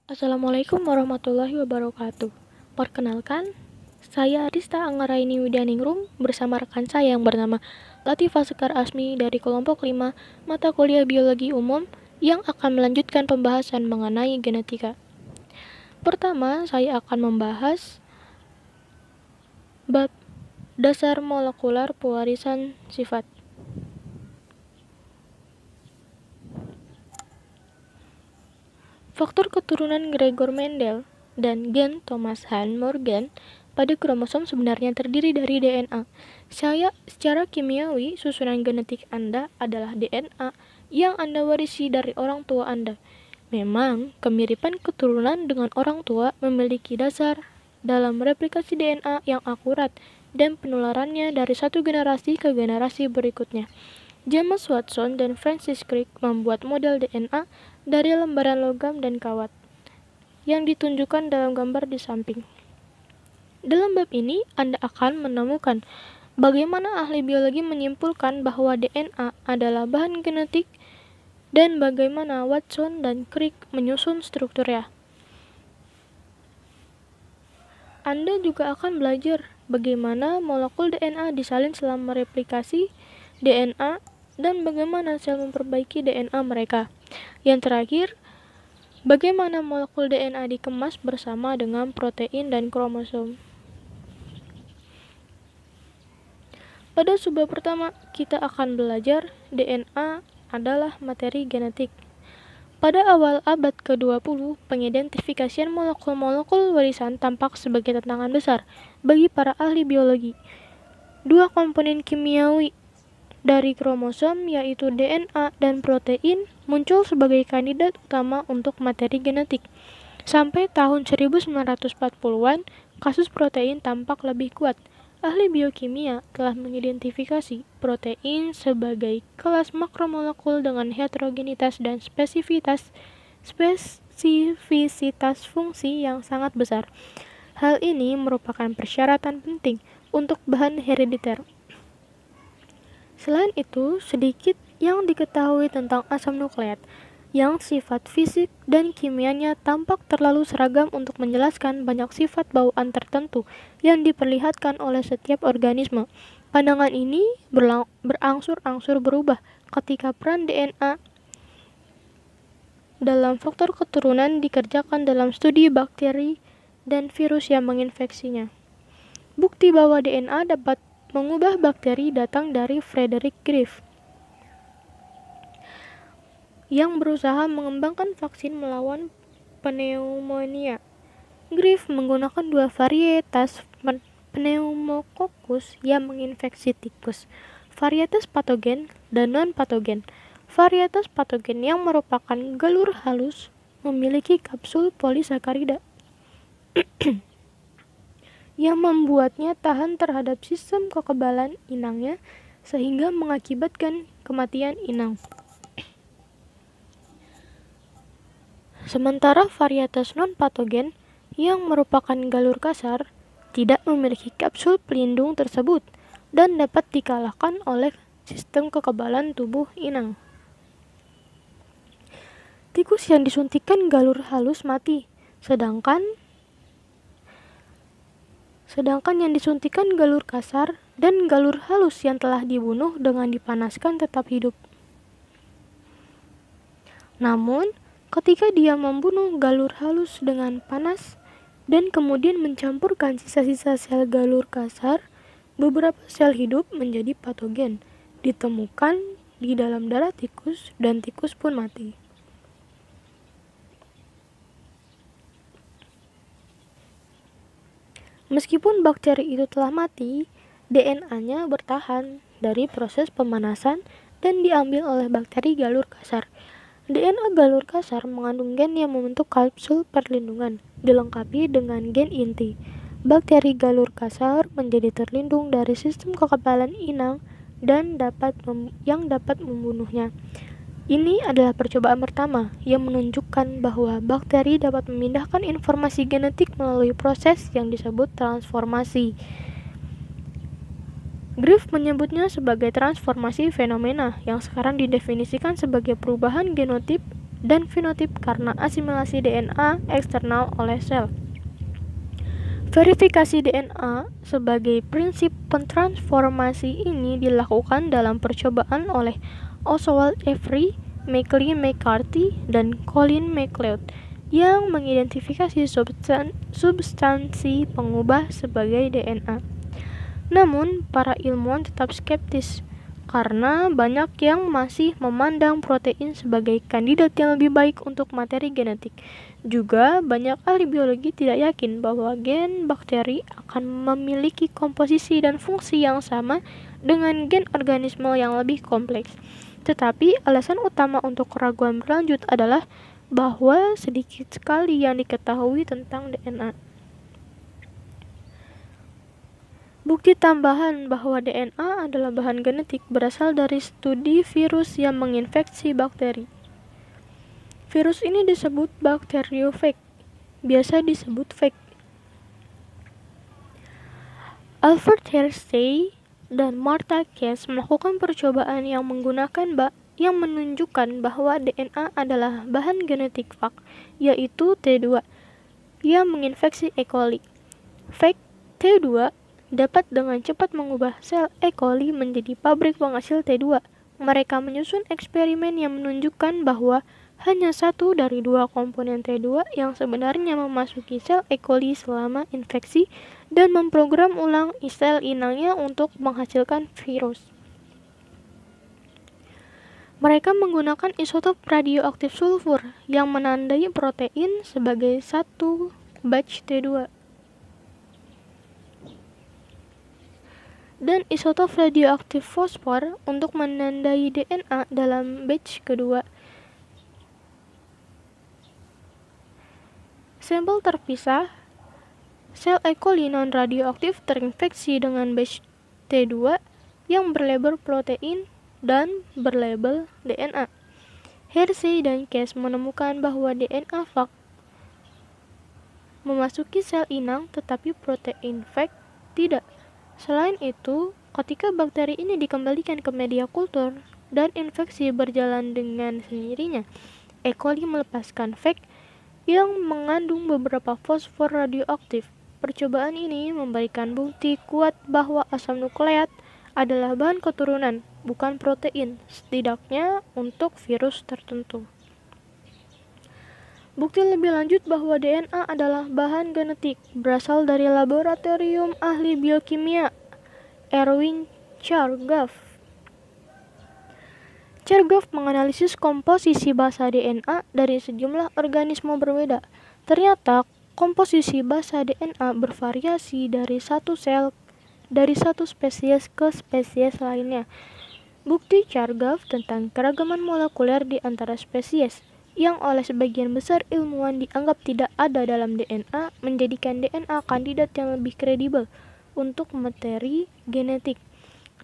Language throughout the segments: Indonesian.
Assalamualaikum warahmatullahi wabarakatuh. Perkenalkan, saya Arista Anggaraini Widyaningrum bersama rekan saya yang bernama Latifah Sekar Asmi dari kelompok 5 mata kuliah Biologi Umum yang akan melanjutkan pembahasan mengenai genetika. Pertama, saya akan membahas bab dasar molekular pewarisan sifat. Faktor keturunan Gregor Mendel dan gen Thomas Hunt Morgan pada kromosom sebenarnya terdiri dari DNA. Secara kimiawi, susunan genetik Anda adalah DNA yang Anda warisi dari orang tua Anda. Memang, kemiripan keturunan dengan orang tua memiliki dasar dalam replikasi DNA yang akurat dan penularannya dari satu generasi ke generasi berikutnya. James Watson dan Francis Crick membuat model DNA dari lembaran logam dan kawat yang ditunjukkan dalam gambar di samping. Dalam bab ini, Anda akan menemukan bagaimana ahli biologi menyimpulkan bahwa DNA adalah bahan genetik dan bagaimana Watson dan Crick menyusun strukturnya. Anda juga akan belajar bagaimana molekul DNA disalin selama replikasi DNA dan bagaimana sel memperbaiki DNA mereka. Yang terakhir, bagaimana molekul DNA dikemas bersama dengan protein dan kromosom. Pada subbab pertama, kita akan belajar DNA adalah materi genetik. Pada awal abad ke-20, pengidentifikasian molekul-molekul warisan tampak sebagai tantangan besar bagi para ahli biologi. Dua komponen kimiawi dari kromosom, yaitu DNA dan protein, muncul sebagai kandidat utama untuk materi genetik. Sampai tahun 1940-an, kasus protein tampak lebih kuat. Ahli biokimia telah mengidentifikasi protein sebagai kelas makromolekul dengan heterogenitas dan spesifisitas fungsi yang sangat besar. Hal ini merupakan persyaratan penting untuk bahan herediter. Selain itu, sedikit yang diketahui tentang asam nukleat, yang sifat fisik dan kimianya tampak terlalu seragam untuk menjelaskan banyak sifat bauan tertentu yang diperlihatkan oleh setiap organisme. Pandangan ini berangsur-angsur berubah ketika peran DNA dalam faktor keturunan dikerjakan dalam studi bakteri dan virus yang menginfeksinya. Bukti bahwa DNA dapat mengubah bakteri datang dari Frederick Griff yang berusaha mengembangkan vaksin melawan pneumonia. Griff menggunakan dua varietas pneumococcus yang menginfeksi tikus, varietas patogen dan non-patogen. Varietas patogen yang merupakan galur halus memiliki kapsul polisakarida yang membuatnya tahan terhadap sistem kekebalan inangnya sehingga mengakibatkan kematian inang. Sementara varietas non-patogen yang merupakan galur kasar tidak memiliki kapsul pelindung tersebut dan dapat dikalahkan oleh sistem kekebalan tubuh inang. Tikus yang disuntikkan galur halus mati, sedangkan yang disuntikan galur kasar dan galur halus yang telah dibunuh dengan dipanaskan tetap hidup. Namun, ketika dia membunuh galur halus dengan panas dan kemudian mencampurkan sisa-sisa sel galur kasar, beberapa sel hidup menjadi patogen ditemukan di dalam darah tikus dan tikus pun mati. Meskipun bakteri itu telah mati, DNA-nya bertahan dari proses pemanasan dan diambil oleh bakteri galur kasar. DNA galur kasar mengandung gen yang membentuk kapsul perlindungan, dilengkapi dengan gen inti. Bakteri galur kasar menjadi terlindung dari sistem kekebalan inang dan dapat membunuhnya. Ini adalah percobaan pertama yang menunjukkan bahwa bakteri dapat memindahkan informasi genetik melalui proses yang disebut transformasi. Griff menyebutnya sebagai transformasi fenomena yang sekarang didefinisikan sebagai perubahan genotip dan fenotip karena asimilasi DNA eksternal oleh sel. Verifikasi DNA sebagai prinsip pentransformasi ini dilakukan dalam percobaan oleh Oswald Avery, McLean McCarthy, dan Colin MacLeod yang mengidentifikasi substansi pengubah sebagai DNA. Namun, para ilmuwan tetap skeptis karena banyak yang masih memandang protein sebagai kandidat yang lebih baik untuk materi genetik. Juga banyak ahli biologi tidak yakin bahwa gen bakteri akan memiliki komposisi dan fungsi yang sama dengan gen organisme yang lebih kompleks. Tetapi alasan utama untuk keraguan berlanjut adalah bahwa sedikit sekali yang diketahui tentang DNA. Bukti tambahan bahwa DNA adalah bahan genetik berasal dari studi virus yang menginfeksi bakteri. Virus ini disebut bakteriofag, biasa disebut phage. Albert Hershey dan Martha Case melakukan percobaan yang menunjukkan bahwa DNA adalah bahan genetik phage, yaitu T2, yang menginfeksi E. coli. Phage T2 dapat dengan cepat mengubah sel E. coli menjadi pabrik penghasil T2. Mereka menyusun eksperimen yang menunjukkan bahwa hanya satu dari dua komponen T2 yang sebenarnya memasuki sel E. coli selama infeksi dan memprogram ulang sel inangnya untuk menghasilkan virus. Mereka menggunakan isotop radioaktif sulfur yang menandai protein sebagai satu batch T2. Dan isotop radioaktif fosfor untuk menandai DNA dalam batch kedua. Sampel terpisah, sel E. coli non-radioaktif terinfeksi dengan batch T2 yang berlabel protein dan berlabel DNA. Hershey dan Case menemukan bahwa DNA phage memasuki sel inang tetapi protein phage tidak. Selain itu, ketika bakteri ini dikembalikan ke media kultur dan infeksi berjalan dengan sendirinya, E. coli melepaskan phage yang mengandung beberapa fosfor radioaktif. Percobaan ini memberikan bukti kuat bahwa asam nukleat adalah bahan keturunan, bukan protein, setidaknya untuk virus tertentu. Bukti lebih lanjut bahwa DNA adalah bahan genetik berasal dari laboratorium ahli biokimia Erwin Chargaff. Chargaff menganalisis komposisi basa DNA dari sejumlah organisme berbeda. Ternyata komposisi basa DNA bervariasi dari satu spesies ke spesies lainnya. Bukti Chargaff tentang keragaman molekuler di antara spesies yang oleh sebagian besar ilmuwan dianggap tidak ada dalam DNA, menjadikan DNA kandidat yang lebih kredibel untuk materi genetik.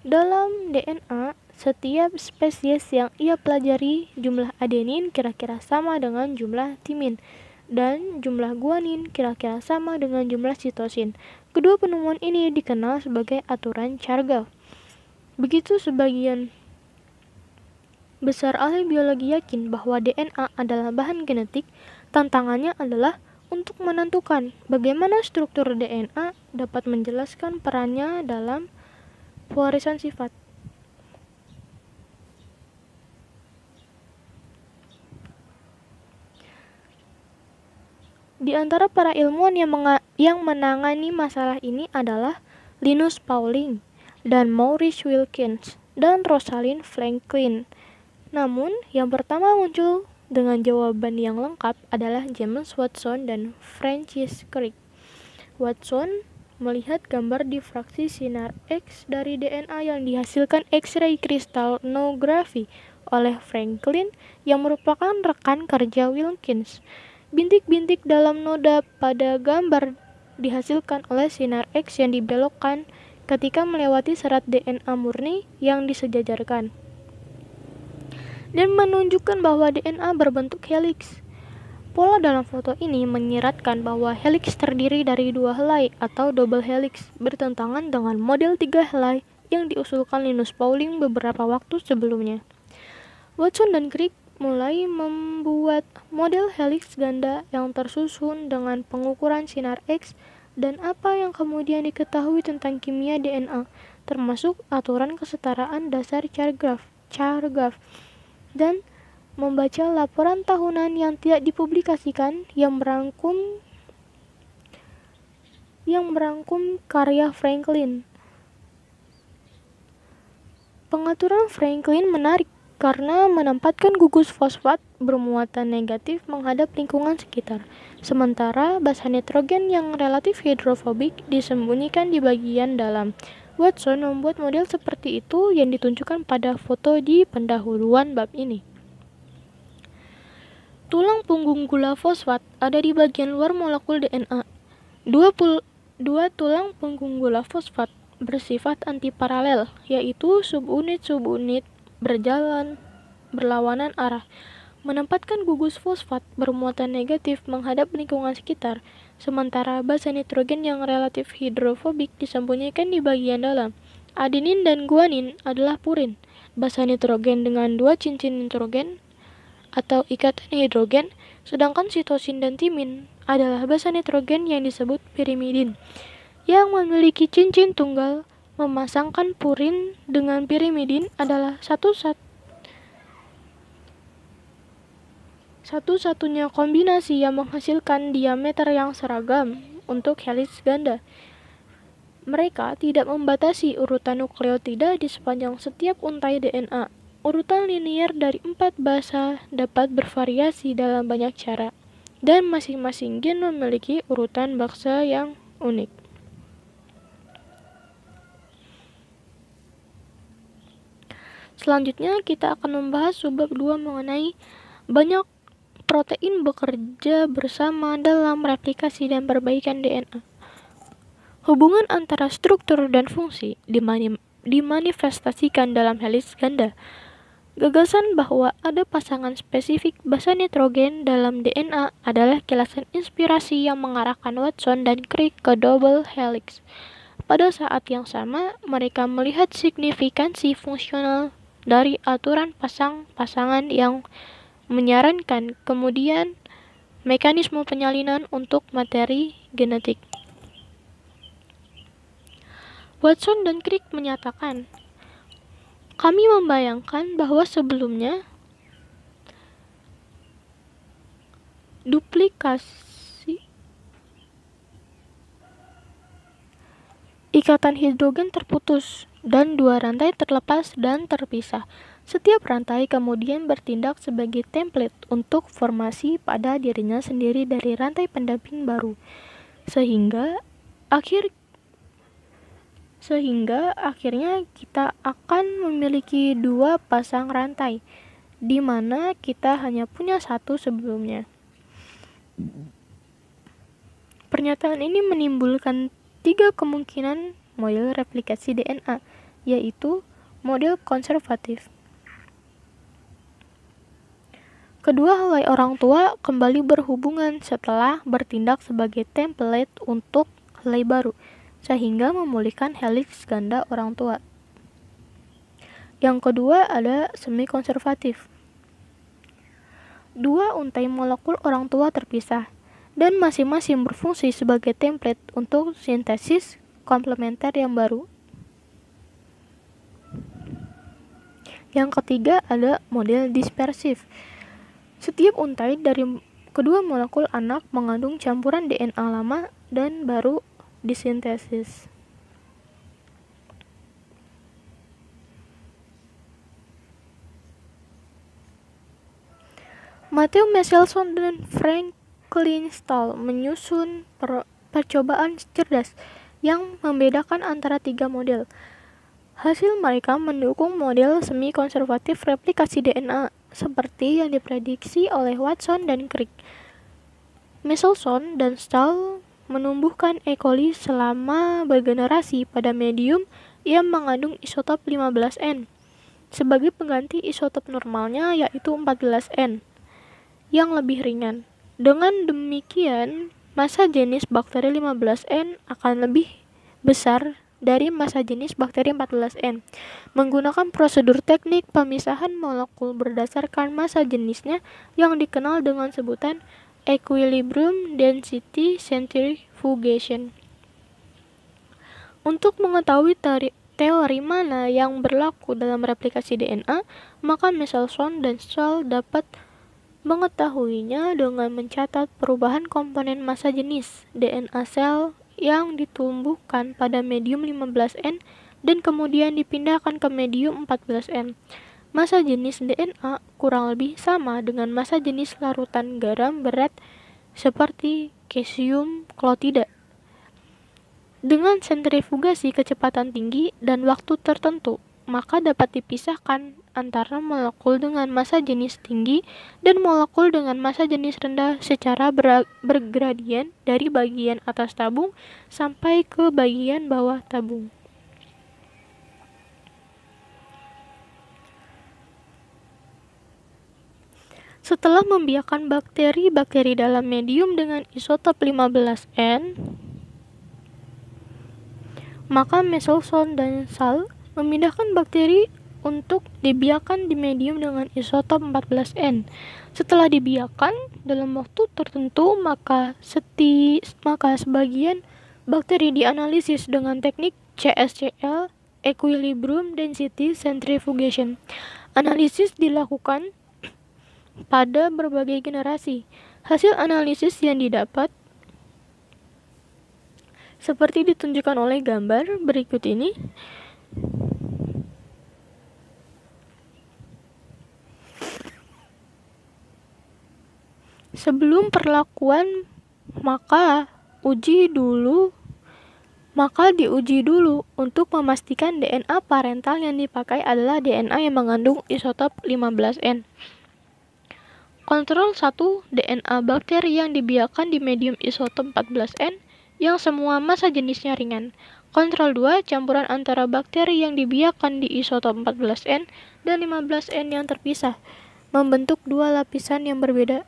Dalam DNA, setiap spesies yang ia pelajari, jumlah adenin kira-kira sama dengan jumlah timin, dan jumlah guanin kira-kira sama dengan jumlah sitosin. Kedua penemuan ini dikenal sebagai aturan Chargaff. Begitu sebagian besar ahli biologi yakin bahwa DNA adalah bahan genetik, tantangannya adalah untuk menentukan bagaimana struktur DNA dapat menjelaskan perannya dalam pewarisan sifat. Di antara para ilmuwan yang menangani masalah ini adalah Linus Pauling dan Maurice Wilkins dan Rosalind Franklin. Namun, yang pertama muncul dengan jawaban yang lengkap adalah James Watson dan Francis Crick. Watson melihat gambar difraksi sinar X dari DNA yang dihasilkan X-ray crystallography oleh Franklin yang merupakan rekan kerja Wilkins. Bintik-bintik dalam noda pada gambar dihasilkan oleh sinar X yang dibelokkan ketika melewati serat DNA murni yang disejajarkan, dan menunjukkan bahwa DNA berbentuk helix. Pola dalam foto ini menyiratkan bahwa helix terdiri dari dua helai atau double helix, bertentangan dengan model tiga helai yang diusulkan Linus Pauling beberapa waktu sebelumnya. Watson dan Crick mulai membuat model heliks ganda yang tersusun dengan pengukuran sinar X dan apa yang kemudian diketahui tentang kimia DNA, termasuk aturan kesetaraan dasar Chargaff, dan membaca laporan tahunan yang tidak dipublikasikan yang merangkum karya Franklin. Pengaturan Franklin menarik karena menempatkan gugus fosfat bermuatan negatif menghadap lingkungan sekitar, sementara basa nitrogen yang relatif hidrofobik disembunyikan di bagian dalam. Watson membuat model seperti itu yang ditunjukkan pada foto di pendahuluan bab ini. Tulang punggung gula fosfat ada di bagian luar molekul DNA. Dua tulang punggung gula fosfat bersifat antiparalel, yaitu subunit-subunit berlawanan arah, menempatkan gugus fosfat bermuatan negatif menghadap lingkungan sekitar, sementara basa nitrogen yang relatif hidrofobik disembunyikan di bagian dalam. Adenin dan guanin adalah purin, basa nitrogen dengan dua cincin nitrogen atau ikatan hidrogen, sedangkan sitosin dan timin adalah basa nitrogen yang disebut pirimidin, yang memiliki cincin tunggal. Memasangkan purin dengan pirimidin adalah satu-satunya kombinasi yang menghasilkan diameter yang seragam untuk heliks ganda. Mereka tidak membatasi urutan nukleotida di sepanjang setiap untai DNA. Urutan linier dari 4 basa dapat bervariasi dalam banyak cara, dan masing-masing gen memiliki urutan basa yang unik. Selanjutnya kita akan membahas subbab 2 mengenai banyak protein bekerja bersama dalam replikasi dan perbaikan DNA. Hubungan antara struktur dan fungsi dimanifestasikan dalam heliks ganda. Gagasan bahwa ada pasangan spesifik basa nitrogen dalam DNA adalah kilasan inspirasi yang mengarahkan Watson dan Crick ke double helix. Pada saat yang sama, mereka melihat signifikansi fungsional dari aturan pasang-pasangan yang menyarankan kemudian mekanisme penyalinan untuk materi genetik. Watson dan Crick menyatakan, kami membayangkan bahwa sebelumnya duplikasi ikatan hidrogen terputus dan dua rantai terlepas dan terpisah. Setiap rantai kemudian bertindak sebagai template untuk formasi pada dirinya sendiri dari rantai pendamping baru, sehingga akhirnya kita akan memiliki dua pasang rantai, di mana kita hanya punya satu sebelumnya. Pernyataan ini menimbulkan 3 kemungkinan model replikasi DNA, yaitu model konservatif. Kedua helai orang tua kembali berhubungan setelah bertindak sebagai template untuk helai baru, sehingga memulihkan heliks ganda orang tua. Yang kedua ada semi-konservatif. Dua untai molekul orang tua terpisah, dan masing-masing berfungsi sebagai template untuk sintesis komplementer yang baru. Yang ketiga ada model dispersif. Setiap untai dari kedua molekul anak mengandung campuran DNA lama dan baru disintesis. Matthew Michelson dan Franklin Stahl menyusun percobaan cerdas yang membedakan antara 3 model. Hasil mereka mendukung model semi-konservatif replikasi DNA seperti yang diprediksi oleh Watson dan Crick. Michelson dan Stahl menumbuhkan E. coli selama bergenerasi pada medium yang mengandung isotop 15N sebagai pengganti isotop normalnya, yaitu 14N yang lebih ringan. Dengan demikian, massa jenis bakteri 15N akan lebih besar dari massa jenis bakteri 14N. Menggunakan prosedur teknik pemisahan molekul berdasarkan massa jenisnya yang dikenal dengan sebutan equilibrium density centrifugation. Untuk mengetahui teori mana yang berlaku dalam replikasi DNA, maka Michelson dan Stahl dapat mengetahuinya dengan mencatat perubahan komponen massa jenis DNA sel yang ditumbuhkan pada medium 15N dan kemudian dipindahkan ke medium 14N. Massa jenis DNA kurang lebih sama dengan massa jenis larutan garam berat seperti kalsium klorida. Dengan sentrifugasi kecepatan tinggi dan waktu tertentu, maka dapat dipisahkan antara molekul dengan massa jenis tinggi dan molekul dengan massa jenis rendah secara bergradien dari bagian atas tabung sampai ke bagian bawah tabung. Setelah membiarkan bakteri-bakteri dalam medium dengan isotop 15N, maka Michelson dan Stahl memindahkan bakteri untuk dibiarkan di medium dengan isotop 14N. Setelah dibiarkan dalam waktu tertentu, maka sebagian bakteri dianalisis dengan teknik CSCL, equilibrium density centrifugation. Analisis dilakukan pada berbagai generasi. Hasil analisis yang didapat seperti ditunjukkan oleh gambar berikut ini. Sebelum perlakuan, maka diuji dulu untuk memastikan DNA parental yang dipakai adalah DNA yang mengandung isotop 15N. Kontrol 1 DNA bakteri yang dibiarkan di medium isotop 14N yang semua massa jenisnya ringan. Kontrol 2 campuran antara bakteri yang dibiarkan di isotop 14N dan 15N yang terpisah, membentuk dua lapisan yang berbeda.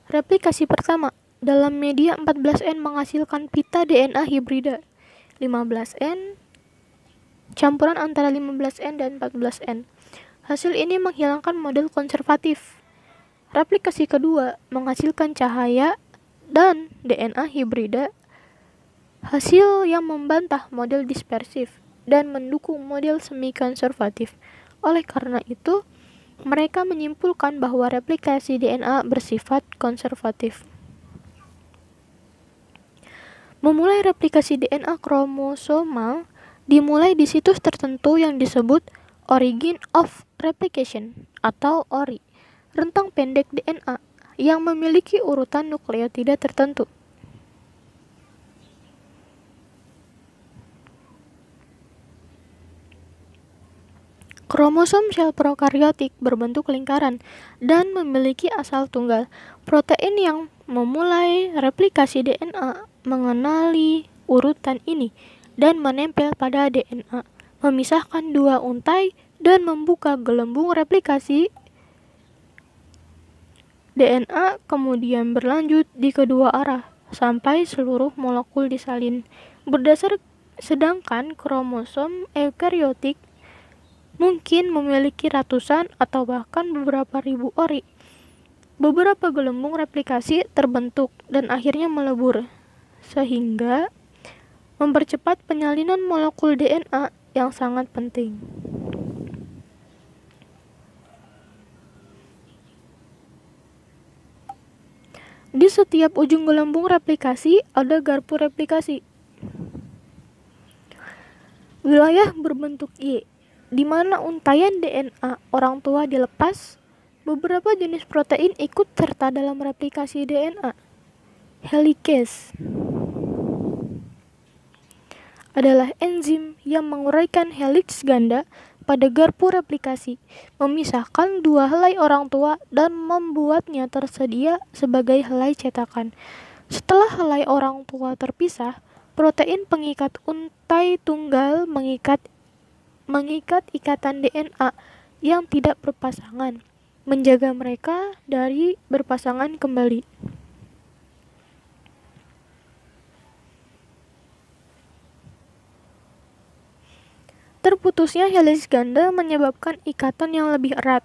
Replikasi pertama, dalam media 14N menghasilkan pita DNA hibrida 15N campuran antara 15N dan 14N. Hasil ini menghilangkan model konservatif. Replikasi kedua menghasilkan cahaya dan DNA hibrida, hasil yang membantah model dispersif dan mendukung model semi-konservatif. Oleh karena itu, mereka menyimpulkan bahwa replikasi DNA bersifat konservatif. Memulai replikasi DNA kromosomal dimulai di situs tertentu yang disebut origin of replication atau ORI, rentang pendek DNA yang memiliki urutan nukleotida tertentu. Kromosom sel prokariotik berbentuk lingkaran dan memiliki asal tunggal. Protein yang memulai replikasi DNA mengenali urutan ini dan menempel pada DNA, memisahkan dua untai dan membuka gelembung replikasi DNA, kemudian berlanjut di kedua arah sampai seluruh molekul disalin. Sedangkan kromosom eukariotik mungkin memiliki ratusan atau bahkan beberapa ribu ori. Beberapa gelembung replikasi terbentuk dan akhirnya melebur, sehingga mempercepat penyalinan molekul DNA yang sangat penting. Di setiap ujung gelembung replikasi ada garpu replikasi. Wilayah berbentuk Y, di mana untaian DNA orang tua dilepas. Beberapa jenis protein ikut serta dalam replikasi DNA. Helicase adalah enzim yang menguraikan heliks ganda pada garpu replikasi, memisahkan dua helai orang tua dan membuatnya tersedia sebagai helai cetakan. Setelah helai orang tua terpisah, protein pengikat untai tunggal mengikat ikatan DNA yang tidak berpasangan, menjaga mereka dari berpasangan kembali. Terputusnya heliks ganda menyebabkan ikatan yang lebih erat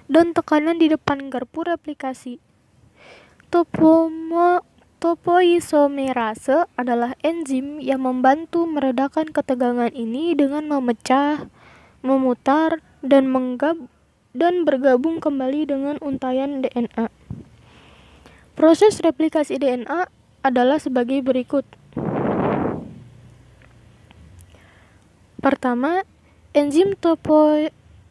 dan tekanan di depan garpu replikasi. Topoisomerase adalah enzim yang membantu meredakan ketegangan ini dengan memecah, memutar, dan bergabung kembali dengan untaian DNA. Proses replikasi DNA adalah sebagai berikut. Pertama, enzim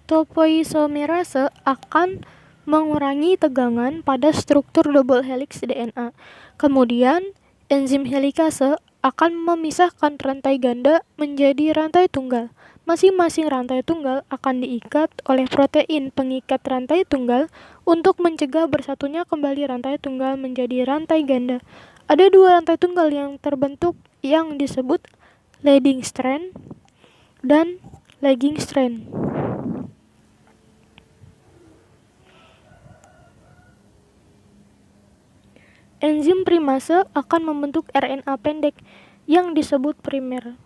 topoisomerase akan mengurangi tegangan pada struktur double helix DNA. Kemudian, enzim helikase akan memisahkan rantai ganda menjadi rantai tunggal. Masing-masing rantai tunggal akan diikat oleh protein pengikat rantai tunggal untuk mencegah bersatunya kembali rantai tunggal menjadi rantai ganda. Ada dua rantai tunggal yang terbentuk yang disebut leading strand dan lagging strand. Enzim primase akan membentuk RNA pendek yang disebut primer.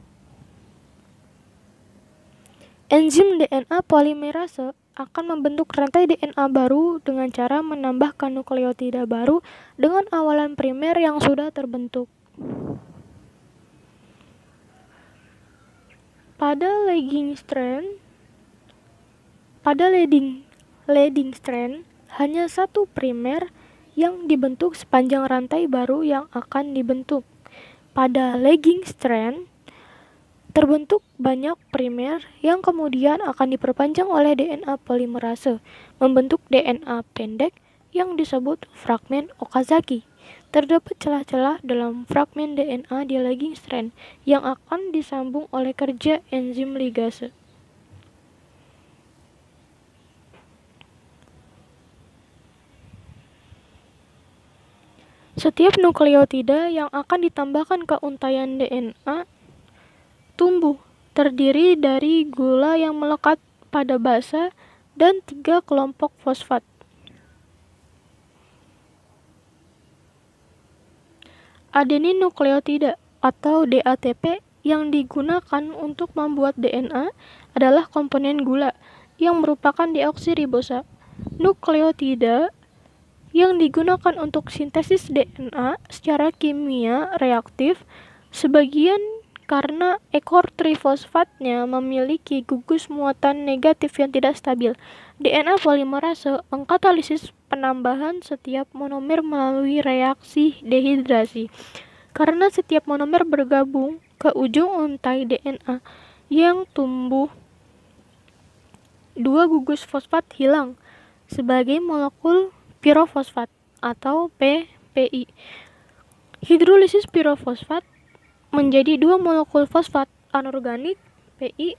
Enzim DNA polimerase akan membentuk rantai DNA baru dengan cara menambahkan nukleotida baru dengan awalan primer yang sudah terbentuk. Pada leading strand hanya satu primer yang dibentuk sepanjang rantai baru yang akan dibentuk. Pada lagging strand terbentuk banyak primer yang kemudian akan diperpanjang oleh DNA polimerase, membentuk DNA pendek yang disebut fragmen Okazaki. Terdapat celah-celah dalam fragmen DNA di lagging strand yang akan disambung oleh kerja enzim ligase. Setiap nukleotida yang akan ditambahkan ke untaian DNA tumbuh terdiri dari gula yang melekat pada basa dan 3 kelompok fosfat. Adenin nukleotida atau DATP yang digunakan untuk membuat DNA adalah komponen gula yang merupakan deoksiribosa. Nukleotida yang digunakan untuk sintesis DNA secara kimia reaktif sebagian karena ekor trifosfatnya memiliki gugus muatan negatif yang tidak stabil. DNA polimerase mengkatalisis penambahan setiap monomer melalui reaksi dehidrasi. Karena setiap monomer bergabung ke ujung untai DNA yang tumbuh, dua gugus fosfat hilang sebagai molekul pirofosfat atau PPI. Hidrolisis pirofosfat menjadi dua molekul fosfat anorganik Pi.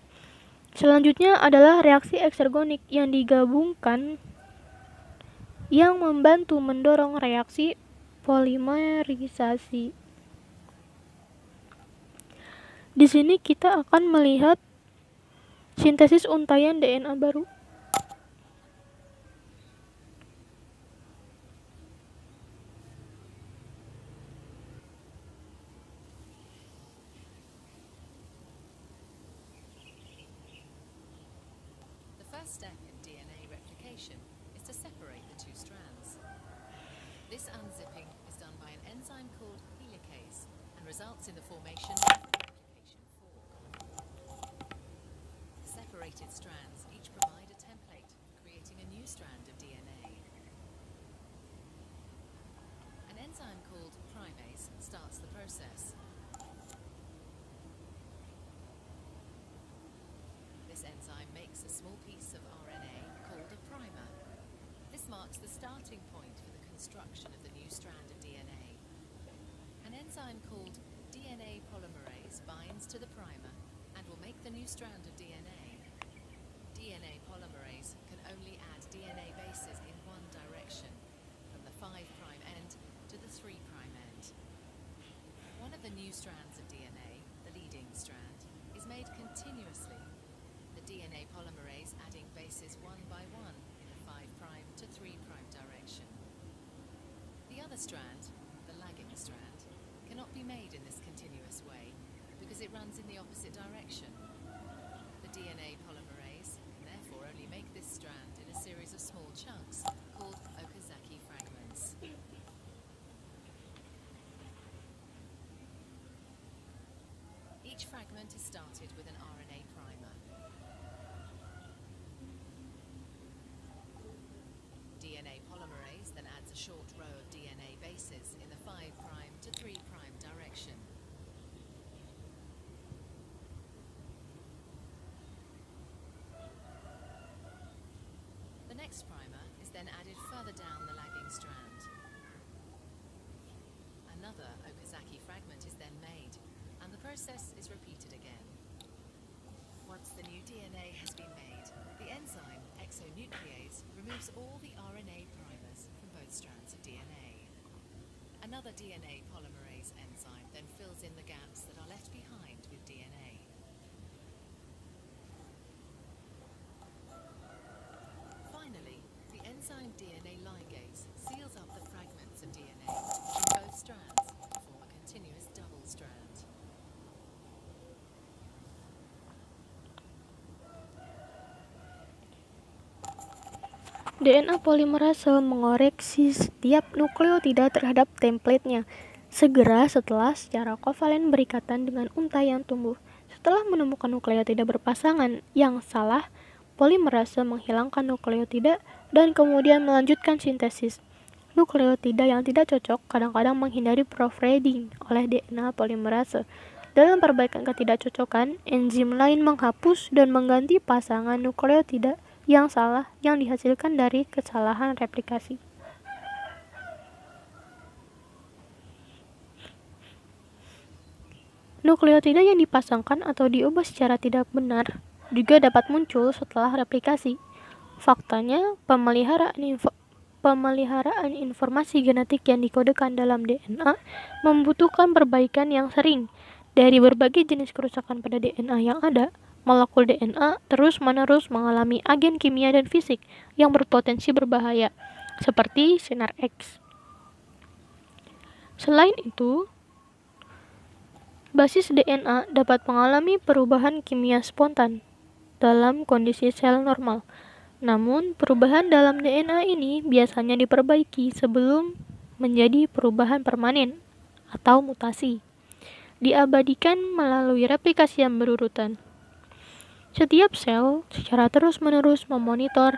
Selanjutnya adalah reaksi eksergonik yang digabungkan yang membantu mendorong reaksi polimerisasi. Di sini kita akan melihat sintesis untaian DNA baru. First step in DNA replication is to separate the two strands. This unzipping is done by an enzyme called helicase and results in the formation of a replication fork. Separated strands each provide a template, creating a new strand of DNA. An enzyme called primase starts the process. This enzyme makes a small piece of RNA called a primer. This marks the starting point for the construction of the new strand of DNA. An enzyme called DNA polymerase binds to the primer and will make the new strand of DNA. DNA polymerase can only add DNA bases in one direction, from the 5' end to the 3' end. One of the new strands of DNA, the leading strand, is made continuously. The DNA polymerase adding bases one by one in the 5' to 3' direction. The other strand, the lagging strand, cannot be made in this continuous way because it runs in the opposite direction. DNA polymerase can therefore only make this strand in a series of small chunks called Okazaki fragments. Each fragment is started with an RNA primer. DNA polymerase then adds a short row of DNA bases in the 5' to 3' direction. The next primer is then added further down the lagging strand. Another Okazaki fragment is then made, and the process is repeated again. Once the new DNA has been made, the enzyme exonuclease removes all the RNA primers from both strands of DNA. Another DNA polymerase enzyme then fills in the gaps that are left behind with DNA. Finally, the enzyme DNA ligase seals up the fragments of DNA in both strands to form a continuous double strand. DNA polimerase mengoreksi setiap nukleotida terhadap templatenya segera setelah secara kovalen berikatan dengan untaian tumbuh. Setelah menemukan nukleotida berpasangan yang salah, polimerase menghilangkan nukleotida dan kemudian melanjutkan sintesis. Nukleotida yang tidak cocok kadang-kadang menghindari proofreading oleh DNA polimerase. Dalam perbaikan ketidakcocokan, enzim lain menghapus dan mengganti pasangan nukleotida yang salah yang dihasilkan dari kesalahan replikasi. Nukleotida yang dipasangkan atau diubah secara tidak benar juga dapat muncul setelah replikasi. Faktanya, pemeliharaan informasi genetik yang dikodekan dalam DNA membutuhkan perbaikan yang sering. Dari berbagai jenis kerusakan pada DNA yang ada, molekul DNA terus-menerus mengalami agen kimia dan fisik yang berpotensi berbahaya, seperti sinar X. Selain itu, basis DNA dapat mengalami perubahan kimia spontan dalam kondisi sel normal. Namun, perubahan dalam DNA ini biasanya diperbaiki sebelum menjadi perubahan permanen atau mutasi. Diabadikan melalui replikasi yang berurutan. Setiap sel secara terus-menerus memonitor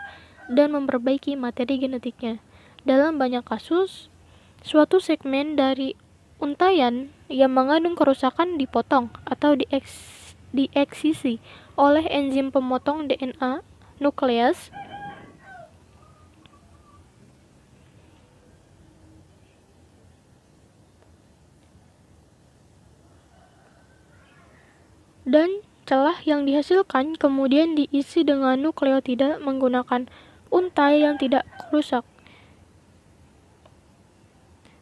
dan memperbaiki materi genetiknya. Dalam banyak kasus, suatu segmen dari untaian yang mengandung kerusakan dipotong atau dieksisi oleh enzim pemotong DNA nuklease dan celah yang dihasilkan kemudian diisi dengan nukleotida menggunakan untai yang tidak rusak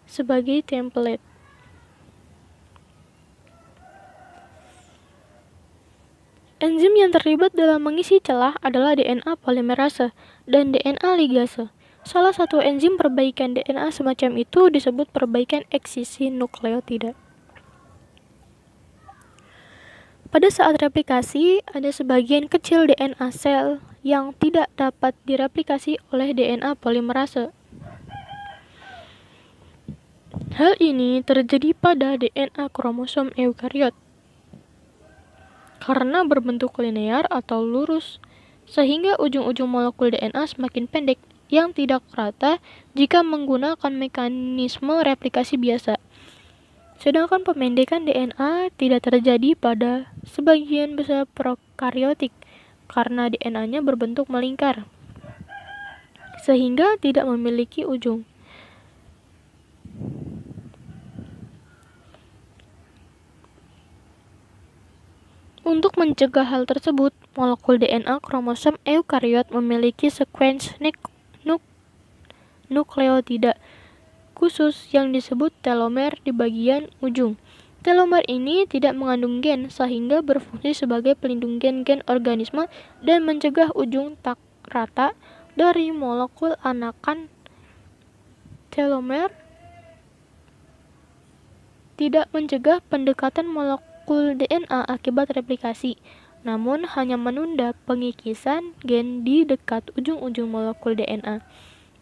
sebagai template. Enzim yang terlibat dalam mengisi celah adalah DNA polimerase dan DNA ligase. Salah satu enzim perbaikan DNA semacam itu disebut perbaikan eksisi nukleotida. Pada saat replikasi, ada sebagian kecil DNA sel yang tidak dapat direplikasi oleh DNA polimerase. Hal ini terjadi pada DNA kromosom eukariot karena berbentuk linear atau lurus, sehingga ujung-ujung molekul DNA semakin pendek yang tidak rata jika menggunakan mekanisme replikasi biasa. Sedangkan pemendekan DNA tidak terjadi pada sebagian besar prokariotik karena DNA-nya berbentuk melingkar, sehingga tidak memiliki ujung. Untuk mencegah hal tersebut, molekul DNA kromosom eukariot memiliki sekuens nukleotida khusus yang disebut telomer di bagian ujung. Telomer ini tidak mengandung gen sehingga berfungsi sebagai pelindung gen-gen organisme dan mencegah ujung tak rata dari molekul anakan. Telomer tidak mencegah pendekatan molekul DNA akibat replikasi. namun hanya menunda pengikisan gen di dekat ujung-ujung molekul DNA.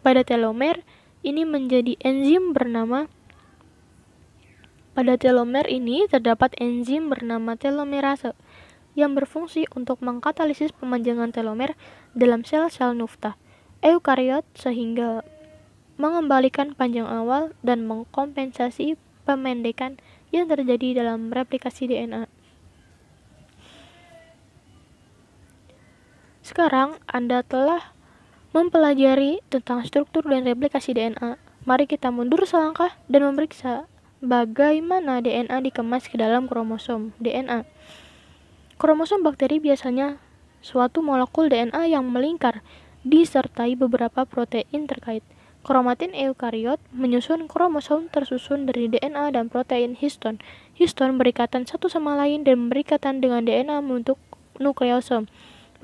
Pada telomer ini terdapat enzim bernama telomerase yang berfungsi untuk mengkatalisis pemanjangan telomer dalam sel-sel nuftah eukariot sehingga mengembalikan panjang awal dan mengkompensasi pemendekan yang terjadi dalam replikasi DNA. Sekarang Anda telah mempelajari tentang struktur dan replikasi DNA. Mari kita mundur selangkah dan memeriksa bagaimana DNA dikemas ke dalam kromosom DNA. Kromosom bakteri biasanya suatu molekul DNA yang melingkar disertai beberapa protein terkait. Kromatin eukariot menyusun kromosom tersusun dari DNA dan protein histon. Histon berikatan satu sama lain dan berikatan dengan DNA membentuk nukleosom.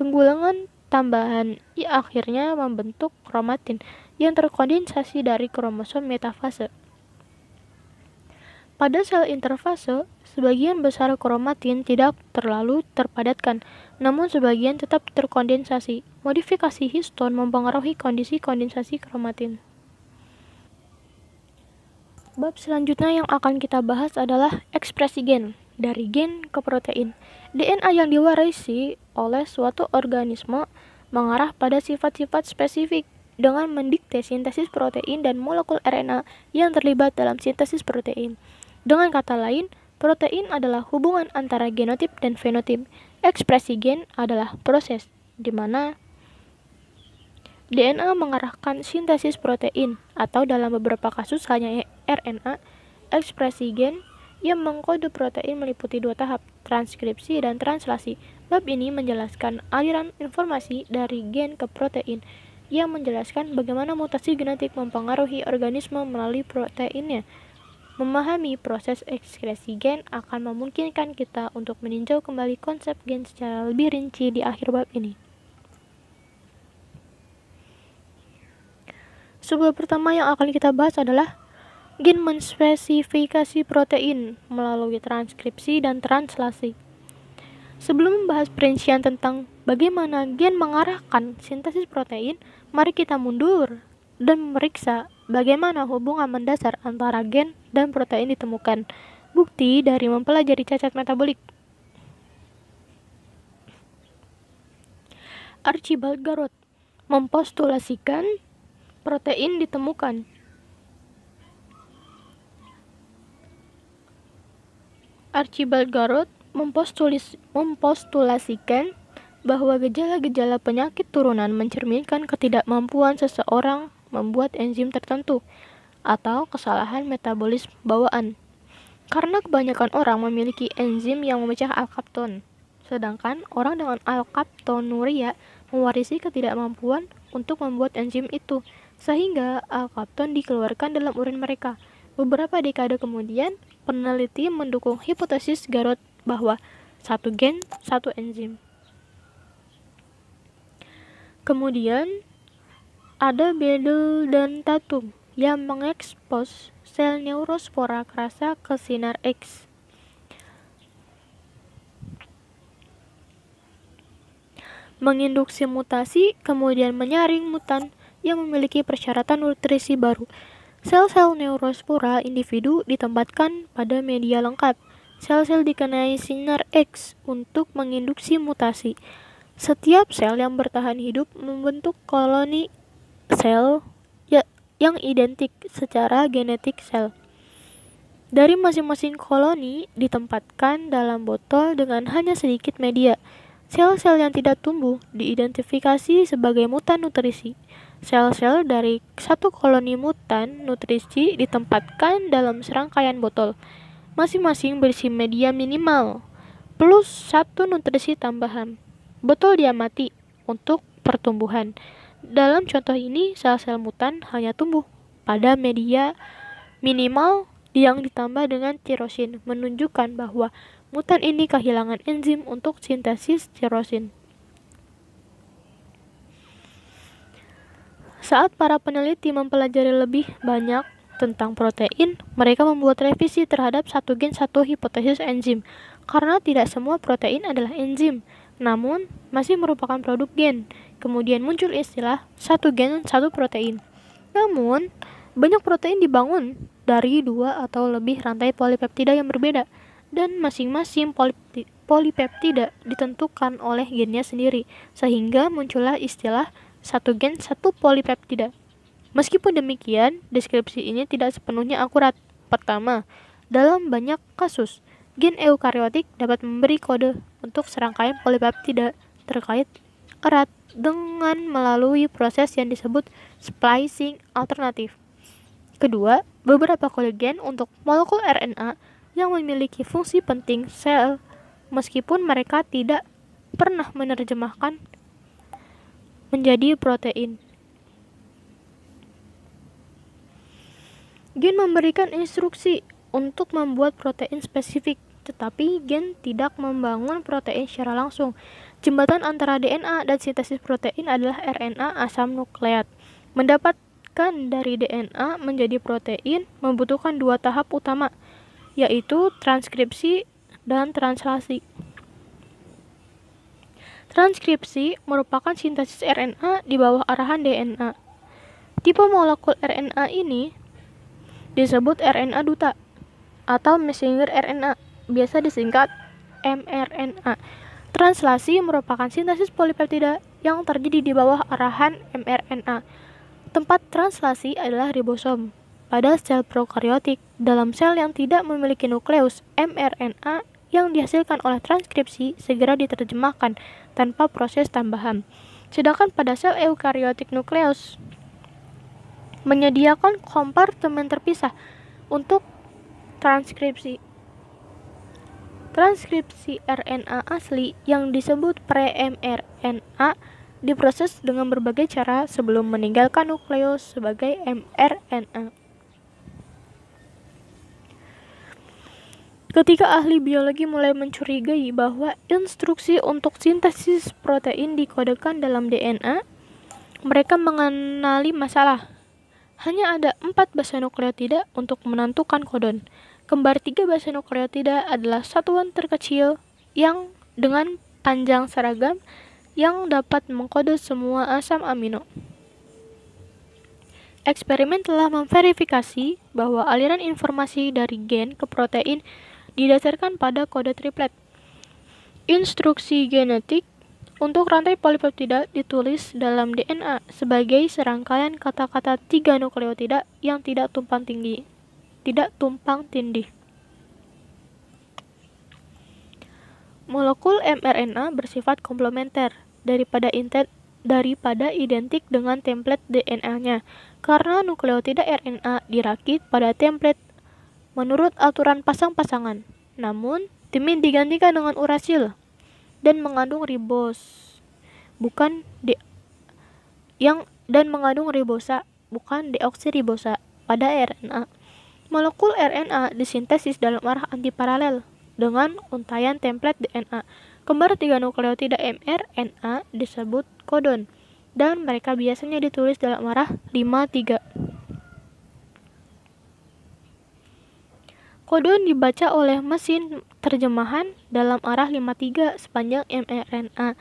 Penggulangan tambahan akhirnya membentuk kromatin yang terkondensasi dari kromosom metafase. Pada sel interfase, sebagian besar kromatin tidak terlalu terpadatkan, namun sebagian tetap terkondensasi. Modifikasi histon mempengaruhi kondisi kondensasi kromatin. Bab selanjutnya yang akan kita bahas adalah ekspresi gen, dari gen ke protein. DNA yang diwarisi oleh suatu organisme mengarah pada sifat-sifat spesifik dengan mendikte sintesis protein dan molekul RNA yang terlibat dalam sintesis protein. Dengan kata lain, protein adalah hubungan antara genotip dan fenotip. Ekspresi gen adalah proses di mana DNA mengarahkan sintesis protein, atau dalam beberapa kasus hanya RNA. Ekspresi gen yang mengkode protein meliputi dua tahap, transkripsi dan translasi. Bab ini menjelaskan aliran informasi dari gen ke protein, yang menjelaskan bagaimana mutasi genetik mempengaruhi organisme melalui proteinnya. Memahami proses ekspresi gen akan memungkinkan kita untuk meninjau kembali konsep gen secara lebih rinci di akhir bab ini. Sebab pertama yang akan kita bahas adalah gen menspesifikasi protein melalui transkripsi dan translasi. Sebelum membahas perincian tentang bagaimana gen mengarahkan sintesis protein, mari kita mundur dan memeriksa bagaimana hubungan mendasar antara gen dan protein ditemukan. Bukti dari mempelajari cacat metabolik. Archibald Garrod mempostulasikan protein ditemukan. Archibald Garrod mempostulasikan bahwa gejala-gejala penyakit turunan mencerminkan ketidakmampuan seseorang membuat enzim tertentu atau kesalahan metabolis bawaan. Karena kebanyakan orang memiliki enzim yang memecah alkapton, sedangkan orang dengan alkaptonuria mewarisi ketidakmampuan untuk membuat enzim itu, sehingga alkapton dikeluarkan dalam urin mereka. Beberapa dekade kemudian, peneliti mendukung hipotesis Garrod bahwa satu gen, satu enzim. Kemudian, ada Bedel dan Tatum yang mengekspos sel neurospora kerasa ke sinar X. Menginduksi mutasi, kemudian menyaring mutan yang memiliki persyaratan nutrisi baru. Sel-sel neurospora individu ditempatkan pada media lengkap. Sel-sel dikenai sinar X untuk menginduksi mutasi. Setiap sel yang bertahan hidup membentuk koloni sel yang identik secara genetik sel. Dari masing-masing koloni ditempatkan dalam botol dengan hanya sedikit media. Sel-sel yang tidak tumbuh diidentifikasi sebagai mutan nutrisi. Sel-sel dari satu koloni mutan nutrisi ditempatkan dalam serangkaian botol. Masing-masing berisi media minimal plus satu nutrisi tambahan. Botol diamati untuk pertumbuhan. Dalam contoh ini, sel-sel mutan hanya tumbuh pada media minimal yang ditambah dengan tirosin, menunjukkan bahwa mutan ini kehilangan enzim untuk sintesis tirosin. Saat para peneliti mempelajari lebih banyak tentang protein, mereka membuat revisi terhadap satu gen satu hipotesis enzim, karena tidak semua protein adalah enzim. namun masih merupakan produk gen. Kemudian muncul istilah satu gen, satu protein. Namun, banyak protein dibangun dari 2 atau lebih rantai polipeptida yang berbeda, dan masing-masing polipeptida ditentukan oleh gennya sendiri, sehingga muncullah istilah satu gen, satu polipeptida. Meskipun demikian, deskripsi ini tidak sepenuhnya akurat. Pertama, dalam banyak kasus, gen eukariotik dapat memberi kode untuk serangkaian polipeptida terkait erat dengan melalui proses yang disebut splicing alternatif. Kedua, beberapa kode gen untuk molekul RNA yang memiliki fungsi penting sel meskipun mereka tidak pernah menerjemahkan menjadi protein. Gen memberikan instruksi untuk membuat protein spesifik, tetapi gen tidak membangun protein secara langsung. Jembatan antara DNA dan sintesis protein adalah RNA asam nukleat. Mendapatkan dari DNA menjadi protein membutuhkan 2 tahap utama, yaitu transkripsi dan translasi. Transkripsi merupakan sintesis RNA di bawah arahan DNA. Tipe molekul RNA ini disebut RNA duta atau messenger RNA, biasa disingkat mRNA. Translasi merupakan sintesis polipeptida yang terjadi di bawah arahan mRNA. Tempat translasi adalah ribosom. Pada sel prokariotik, dalam sel yang tidak memiliki nukleus, mRNA yang dihasilkan oleh transkripsi segera diterjemahkan tanpa proses tambahan. Sedangkan pada sel eukariotik, nukleus menyediakan kompartemen terpisah untuk transkripsi. Transkripsi RNA asli yang disebut pre-mRNA diproses dengan berbagai cara sebelum meninggalkan nukleus sebagai mRNA. Ketika ahli biologi mulai mencurigai bahwa instruksi untuk sintesis protein dikodekan dalam DNA, mereka mengenali masalah. Hanya ada 4 basa nukleotida untuk menentukan kodon. Kembar 3 basa nukleotida adalah satuan terkecil yang dengan panjang seragam yang dapat mengkode semua asam amino. Eksperimen telah memverifikasi bahwa aliran informasi dari gen ke protein didasarkan pada kode triplet. Instruksi genetik untuk rantai polipeptida ditulis dalam DNA sebagai serangkaian kata-kata 3 nukleotida yang tidak tumpang tindih. Molekul mRNA bersifat komplementer daripada identik dengan template DNA-nya, karena nukleotida RNA dirakit pada template menurut aturan pasang-pasangan. Namun, timin digantikan dengan urasil dan mengandung ribosa, bukan deoksiribosa pada RNA. Molekul RNA disintesis dalam arah antiparalel dengan untaian template DNA. Kembar 3 nukleotida mRNA disebut kodon, dan mereka biasanya ditulis dalam arah 5-3. Kodon dibaca oleh mesin terjemahan dalam arah 5-3 sepanjang mRNA.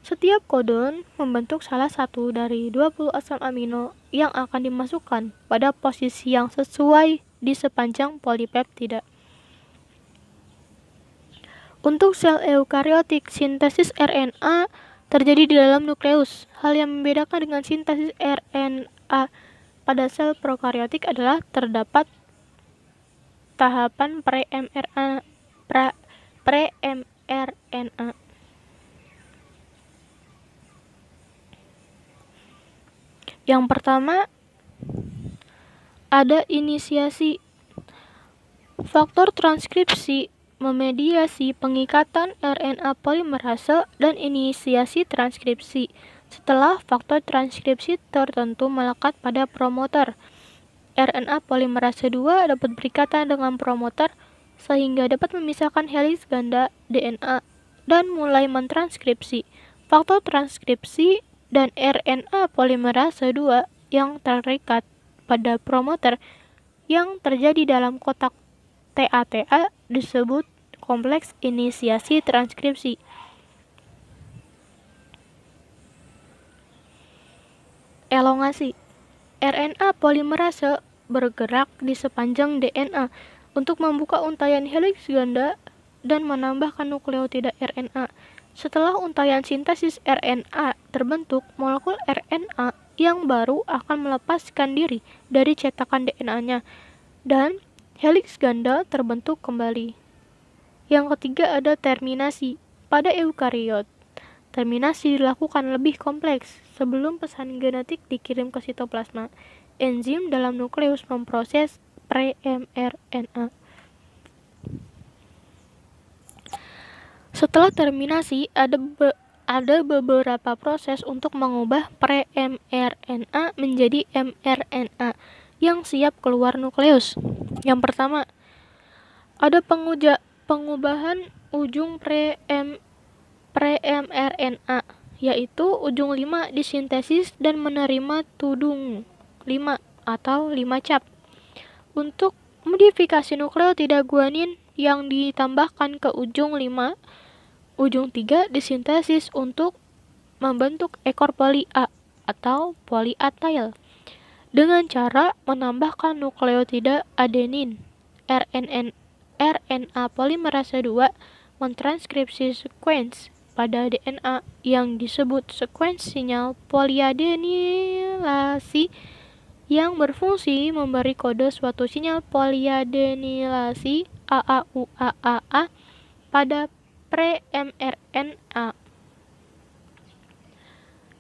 Setiap kodon membentuk salah satu dari 20 asam amino yang akan dimasukkan pada posisi yang sesuai di sepanjang polipeptida. Untuk sel eukariotik, sintesis RNA terjadi di dalam nukleus. Hal yang membedakan dengan sintesis RNA pada sel prokariotik adalah terdapat tahapan pre-mRNA. Yang pertama, ada inisiasi. Faktor transkripsi memediasi pengikatan RNA polimerase dan inisiasi transkripsi. Setelah faktor transkripsi tertentu melekat pada promotor, RNA polimerase 2 dapat berikatan dengan promotor sehingga dapat memisahkan heliks ganda DNA dan mulai mentranskripsi. Faktor transkripsi dan RNA polimerase 2 yang terikat pada promotor yang terjadi dalam kotak TATA disebut kompleks inisiasi transkripsi. Elongasi. RNA polimerase bergerak di sepanjang DNA untuk membuka untaian heliks ganda dan menambahkan nukleotida RNA. Setelah untaian sintesis RNA terbentuk, molekul RNA yang baru akan melepaskan diri dari cetakan DNA-nya dan heliks ganda terbentuk kembali. Yang ketiga ada terminasi. Pada eukariot, terminasi dilakukan lebih kompleks. Sebelum pesan genetik dikirim ke sitoplasma, enzim dalam nukleus memproses pre-mRNA. Setelah terminasi, ada beberapa proses untuk mengubah pre-mRNA menjadi mRNA yang siap keluar nukleus. Yang pertama, ada pengubahan ujung pre-mRNA, yaitu ujung 5 disintesis dan menerima tudung 5 atau 5 cap. Untuk modifikasi nukleotida guanin yang ditambahkan ke ujung 5, ujung 3 disintesis untuk membentuk ekor poli A atau polyatyl dengan cara menambahkan nukleotida adenin. RNA polimerase 2 mentranskripsi sekuens pada DNA yang disebut sekuens sinyal poliadenilasi yang berfungsi memberi kode suatu sinyal poliadenilasi AAUAA pada pre-mRNA.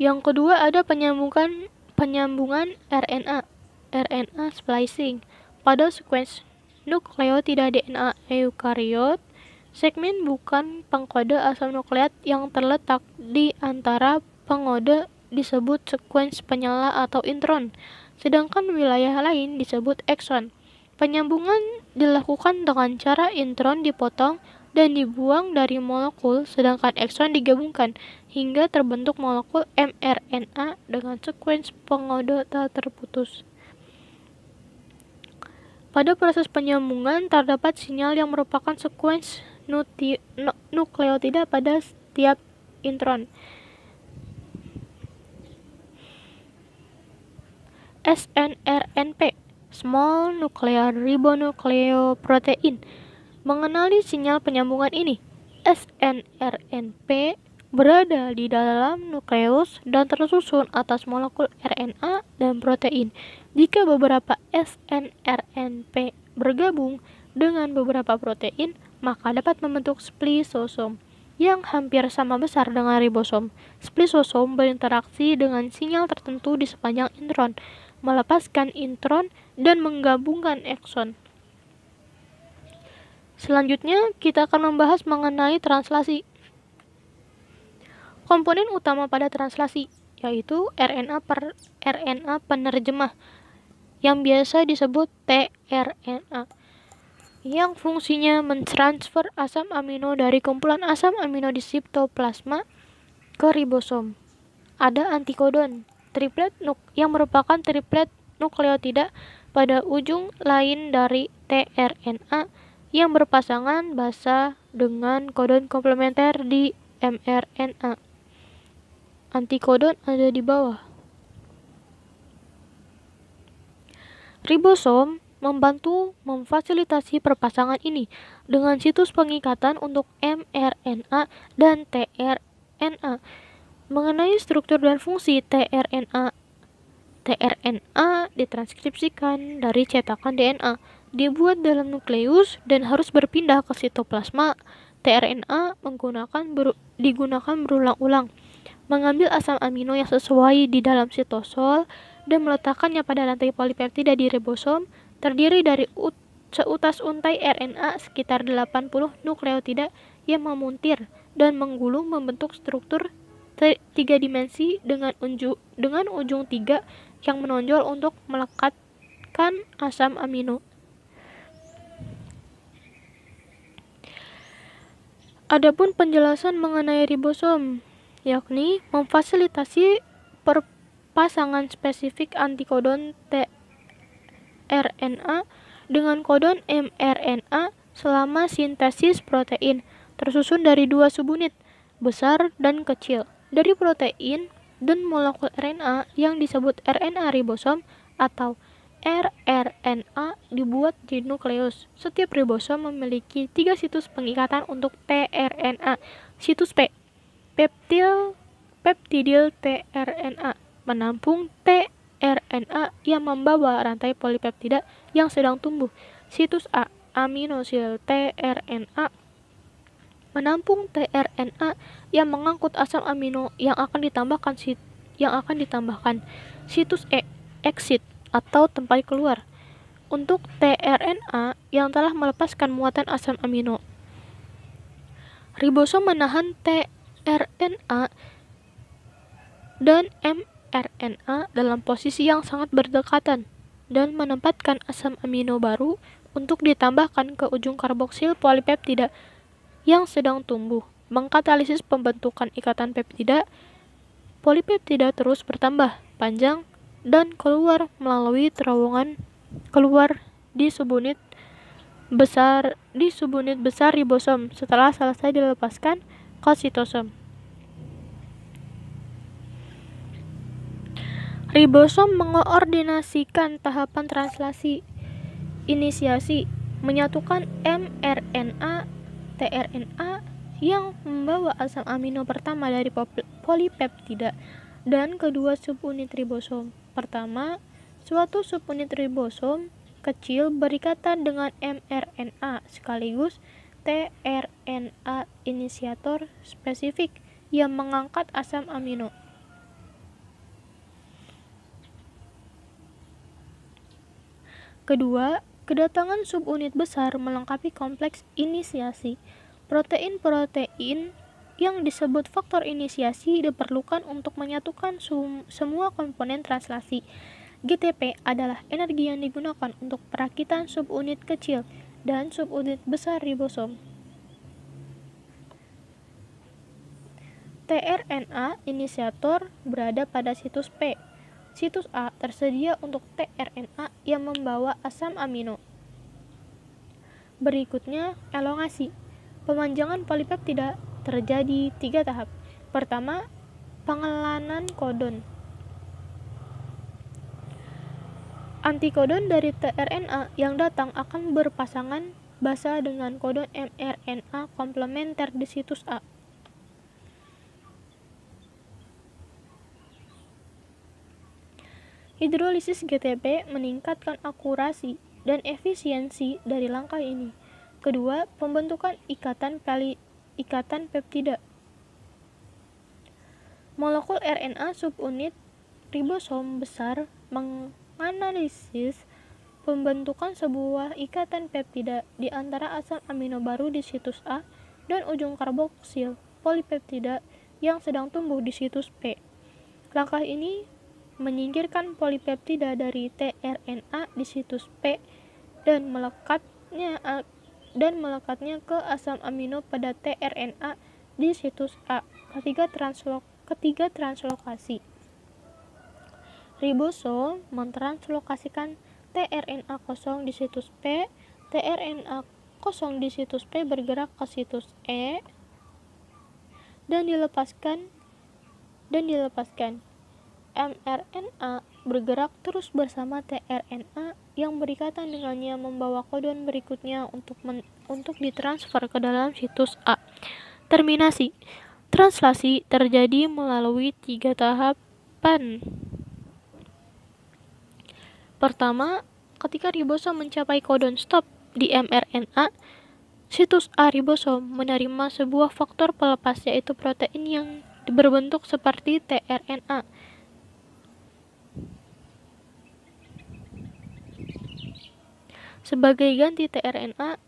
Yang kedua ada penyambungan RNA splicing. Pada sekuens nukleotida DNA eukariot, segmen bukan pengkode asam nukleat yang terletak di antara pengode disebut sekuens penyala atau intron, sedangkan wilayah lain disebut ekson. Penyambungan dilakukan dengan cara intron dipotong dan dibuang dari molekul, sedangkan ekson digabungkan hingga terbentuk molekul mRNA dengan sekuens pengode tak terputus. Pada proses penyambungan terdapat sinyal yang merupakan sekuens nukleotida pada setiap intron. SNRNP, Small Nuclear Ribonucleoprotein, mengenali sinyal penyambungan ini. SNRNP berada di dalam nukleus dan tersusun atas molekul RNA dan protein. Jika beberapa SNRNP bergabung dengan beberapa protein, maka dapat membentuk splisosom yang hampir sama besar dengan ribosom. Splisosom berinteraksi dengan sinyal tertentu di sepanjang intron, melepaskan intron dan menggabungkan ekson. Selanjutnya, kita akan membahas mengenai translasi. Komponen utama pada translasi yaitu RNA penerjemah yang biasa disebut tRNA, yang fungsinya mentransfer asam amino dari kumpulan asam amino di sitoplasma ke ribosom. Ada antikodon triplet yang merupakan triplet nukleotida pada ujung lain dari tRNA yang berpasangan basa dengan kodon komplementer di mRNA. Antikodon ada di bawah. Ribosom membantu memfasilitasi perpasangan ini dengan situs pengikatan untuk mRNA dan tRNA. Mengenai struktur dan fungsi tRNA ditranskripsikan dari cetakan DNA, dibuat dalam nukleus dan harus berpindah ke sitoplasma. tRNA digunakan berulang-ulang, mengambil asam amino yang sesuai di dalam sitosol dan meletakkannya pada rantai polipeptida di ribosom, terdiri dari seutas untai RNA sekitar 80 nukleotida yang memuntir dan menggulung membentuk struktur 3 dimensi dengan ujung 3 yang menonjol untuk melekatkan asam amino. Adapun penjelasan mengenai ribosom, yakni memfasilitasi perpasangan spesifik antikodon tRNA dengan kodon mRNA selama sintesis protein, tersusun dari 2 subunit, besar dan kecil. Dari protein, dan molekul RNA yang disebut RNA ribosom atau rRNA dibuat di nukleus. Setiap ribosom memiliki 3 situs pengikatan untuk tRNA. Situs P, peptidil tRNA, menampung tRNA yang membawa rantai polipeptida yang sedang tumbuh. Situs A, aminosil tRNA, menampung tRNA yang mengangkut asam amino yang akan ditambahkan. Situs E, exit atau tempat keluar untuk tRNA yang telah melepaskan muatan asam amino. Ribosom menahan tRNA dan mRNA dalam posisi yang sangat berdekatan dan menempatkan asam amino baru untuk ditambahkan ke ujung karboksil polipeptida yang sedang tumbuh. Mengkatalisis pembentukan ikatan peptida, polipeptida terus bertambah panjang dan keluar melalui terowongan keluar di subunit besar ribosom setelah selesai dilepaskan ke sitosom. Ribosom mengoordinasikan tahapan translasi inisiasi, menyatukan mRNA tRNA yang membawa asam amino pertama dari polipeptida dan kedua subunit ribosom. Pertama, suatu subunit ribosom kecil berikatan dengan mRNA sekaligus tRNA inisiator spesifik yang mengangkat asam amino. Kedua, kedatangan subunit besar melengkapi kompleks inisiasi. Protein-protein yang disebut faktor inisiasi diperlukan untuk menyatukan semua komponen translasi. GTP adalah energi yang digunakan untuk perakitan subunit kecil dan subunit besar ribosom. tRNA inisiator berada pada situs P. Situs A tersedia untuk tRNA yang membawa asam amino. Berikutnya, elongasi. Pemanjangan polipeptida terjadi 3 tahap. Pertama, pengelanan codon. Antikodon dari tRNA yang datang akan berpasangan basa dengan kodon mRNA komplementer di situs A. Hidrolisis GTP meningkatkan akurasi dan efisiensi dari langkah ini. Kedua, pembentukan ikatan peptida. Molekul RNA subunit ribosom besar menganalisis pembentukan sebuah ikatan peptida di antara asam amino baru di situs A dan ujung karboksil polipeptida yang sedang tumbuh di situs P. Langkah ini menyingkirkan polipeptida dari tRNA di situs P dan melekatnya ke asam amino pada tRNA di situs A. Ketiga, translokasi. Ribosom mentranslokasikan tRNA kosong di situs P. tRNA kosong di situs P bergerak ke situs E dan dilepaskan. mRNA bergerak terus bersama tRNA yang berikatan dengannya membawa kodon berikutnya untuk ditransfer ke dalam situs A. Terminasi. Translasi terjadi melalui 3 tahapan. Pertama, ketika ribosom mencapai kodon stop di mRNA, situs A ribosom menerima sebuah faktor pelepas yaitu protein yang berbentuk seperti tRNA. Sebagai ganti tRNA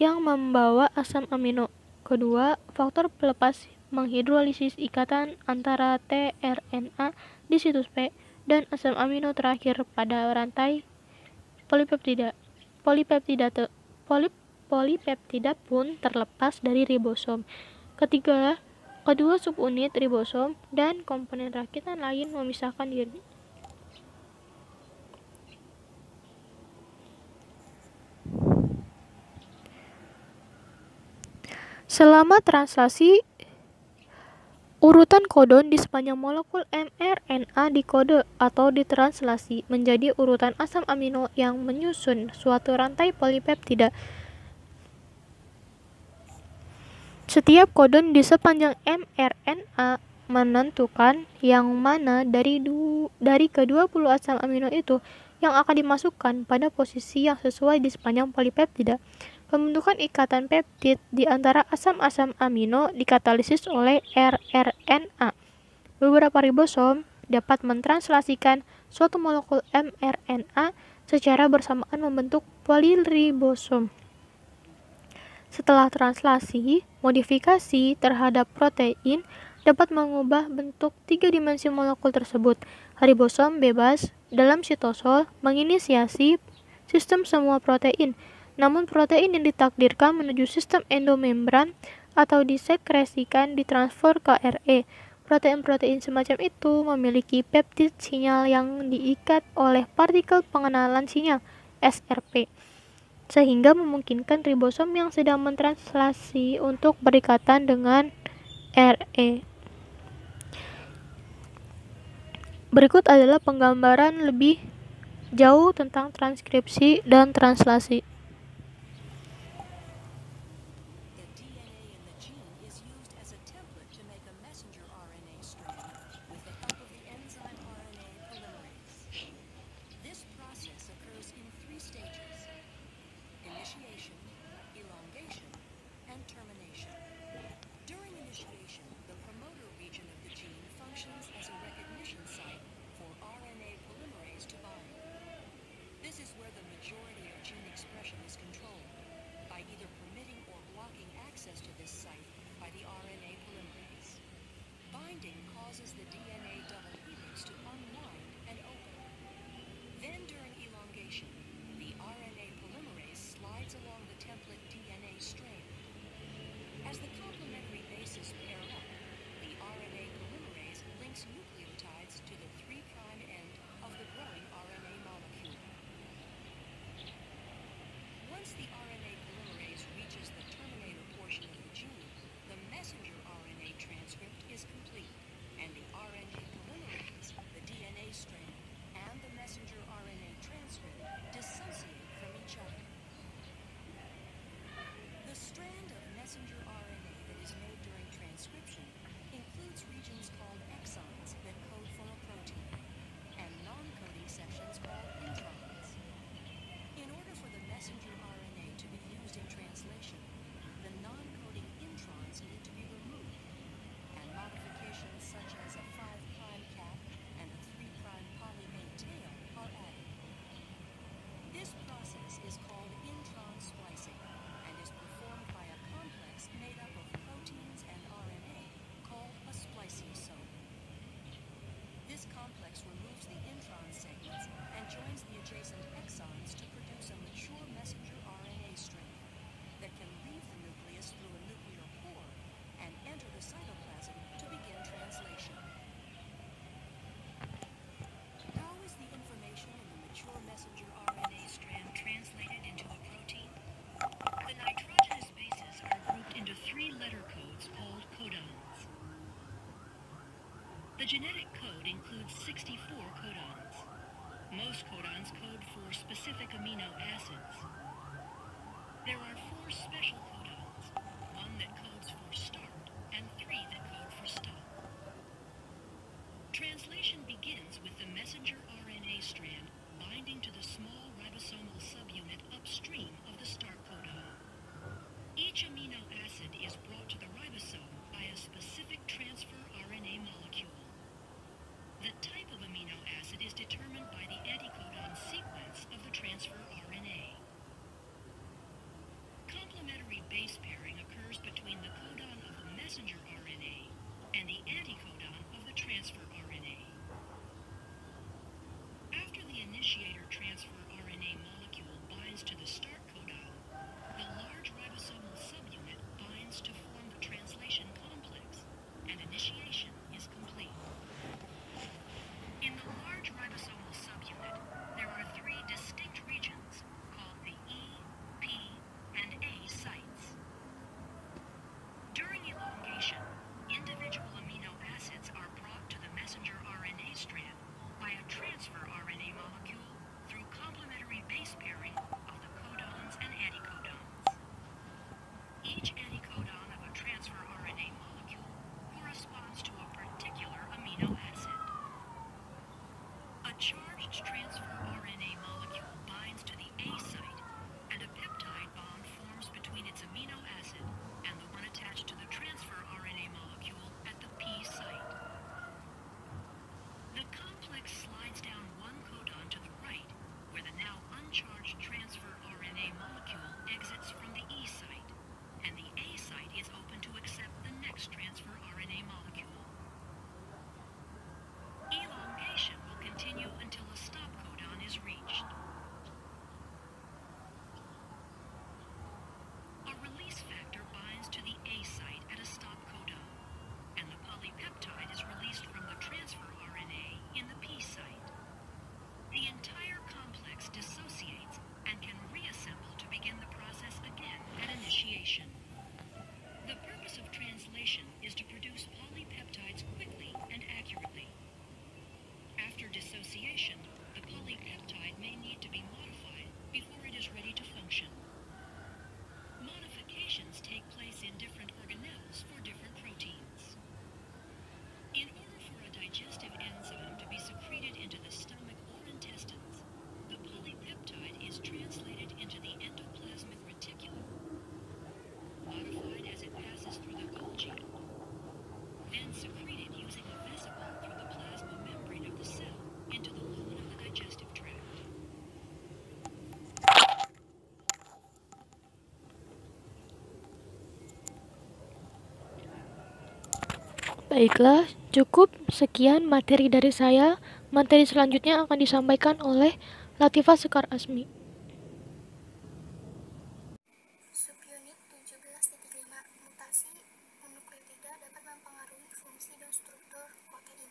yang membawa asam amino. Kedua, faktor pelepas menghidrolisis ikatan antara tRNA di situs P dan asam amino terakhir pada rantai polipeptida. Polipeptida pun terlepas dari ribosom. Ketiga, kedua subunit ribosom dan komponen rakitan lain memisahkan diri. Selama translasi, Urutan codon di sepanjang molekul mRNA dikode atau ditranslasi menjadi urutan asam amino yang menyusun suatu rantai polipeptida. Setiap codon di sepanjang mRNA menentukan yang mana dari ke-20 asam amino itu yang akan dimasukkan pada posisi yang sesuai di sepanjang polipeptida. Pembentukan ikatan peptid di antara asam-asam amino dikatalisis oleh rRNA. Beberapa ribosom dapat mentranslasikan suatu molekul mRNA secara bersamaan membentuk poliribosom. Setelah translasi, modifikasi terhadap protein dapat mengubah bentuk 3 dimensi molekul tersebut. Ribosom bebas dalam sitosol menginisiasi sistem semua protein, namun protein yang ditakdirkan menuju sistem endomembran atau disekresikan ditransfer ke RE. Protein-protein semacam itu memiliki peptid sinyal yang diikat oleh partikel pengenalan sinyal SRP, sehingga memungkinkan ribosom yang sedang mentranslasi untuk berikatan dengan RE. Berikut adalah penggambaran lebih jauh tentang transkripsi dan translasi. The DNA in the gene is used as a template to make a messenger RNA strand with the help of the enzyme RNA polymerase. This process occurs in 3 stages: initiation, elongation, and termination. During initiation, the promoter region of the gene functions as a recognition site for RNA polymerase to bind. This is where the majority of gene expression is controlled, by either permitting or blocking access to this site by the RNA polymerase. Binding causes the DNA double helix to unwind and open. Then during elongation, the RNA polymerase slides along the template DNA strand. As the complementary bases pair up, the RNA polymerase links nucleotides to the 3' end of the growing RNA molecule. Once the RNA polymerase reaches the terminator portion of the gene, the messenger RNA transcript is complete, and the RNA polymerase, the DNA strand, and the messenger RNA transcript dissociate from each other. The strand of messenger RNA that is made during transcription includes regions called exons that code for a protein, and non-coding sections called introns. In order for the messenger RNA to be used in translation, the non-coding introns need to be removed, and modifications such as a 5' cap and a 3' poly A tail are added. This process is called intron splicing and is performed by a complex made up of proteins and RNA called a spliceosome. This complex removes the intron segments and joins the adjacent exons to produce a mature messenger RNA strand that can leave the nucleus through a nuclear pore and enter the cytoplasm to begin translation. How is the information in the mature messenger RNA strand translated into a protein? The nitrogenous bases are grouped into 3 letter codes called codons. The genetic code includes 64 codons. Most codons code for specific amino acids. There are 4 special codons, 1 that codes for start and 3 that code for stop. Translation begins with the messenger RNA strand binding to the small ribosomal subunit upstream of the start codon. Each amino acid is brought to the ribosome by a specific transfer RNA molecule. The type of amino acid is determined by the anticodon sequence of the transfer RNA. Complementary base pairing occurs between the codon of the messenger RNA and the anticodon of the transfer RNA. After the initiator transfer RNA molecule binds to the start codon, the large ribosomal subunit binds to form the translation complex, and initiation is complete. In the large ribosomal subunit, there are 3 distinct regions called the E, P, and A sites. During elongation, individual amino charged transfer RNA molecule binds to the A site, and a peptide bond forms between its amino acid and the one attached to the transfer RNA molecule at the P site. The complex slides down one codon to the right, where the now uncharged transfer RNA molecule exits from the E site, and the A site is open to accept the next transfer RNA molecule. Elongation will continue until a stop codon is reached. A release factor binds to the A site at a stop codon, and the polypeptide is released from the transfer RNA in the P site. The entire complex dissociates and can reassemble to begin the process again at initiation. The purpose of translation is to produce polypeptides quickly and accurately. After dissociation, the polypeptide may need to be modified before it is ready to function. Modifications take place in different organelles for different proteins. In order for a digestive enzyme to be secreted into the stomach or intestines, the polypeptide is translated into the endoplasmic reticulum, modified as it passes through the Golgi, then secreted using a vesicle through the plasma membrane of the cell into the lumen of the digestive tract. Baiklah, cukup sekian materi dari saya. Materi selanjutnya akan disampaikan oleh Latifah Sekar Asmi. Subunit 17.5 Mutasi nukleotida dapat mempengaruhi fungsi dan struktur protein.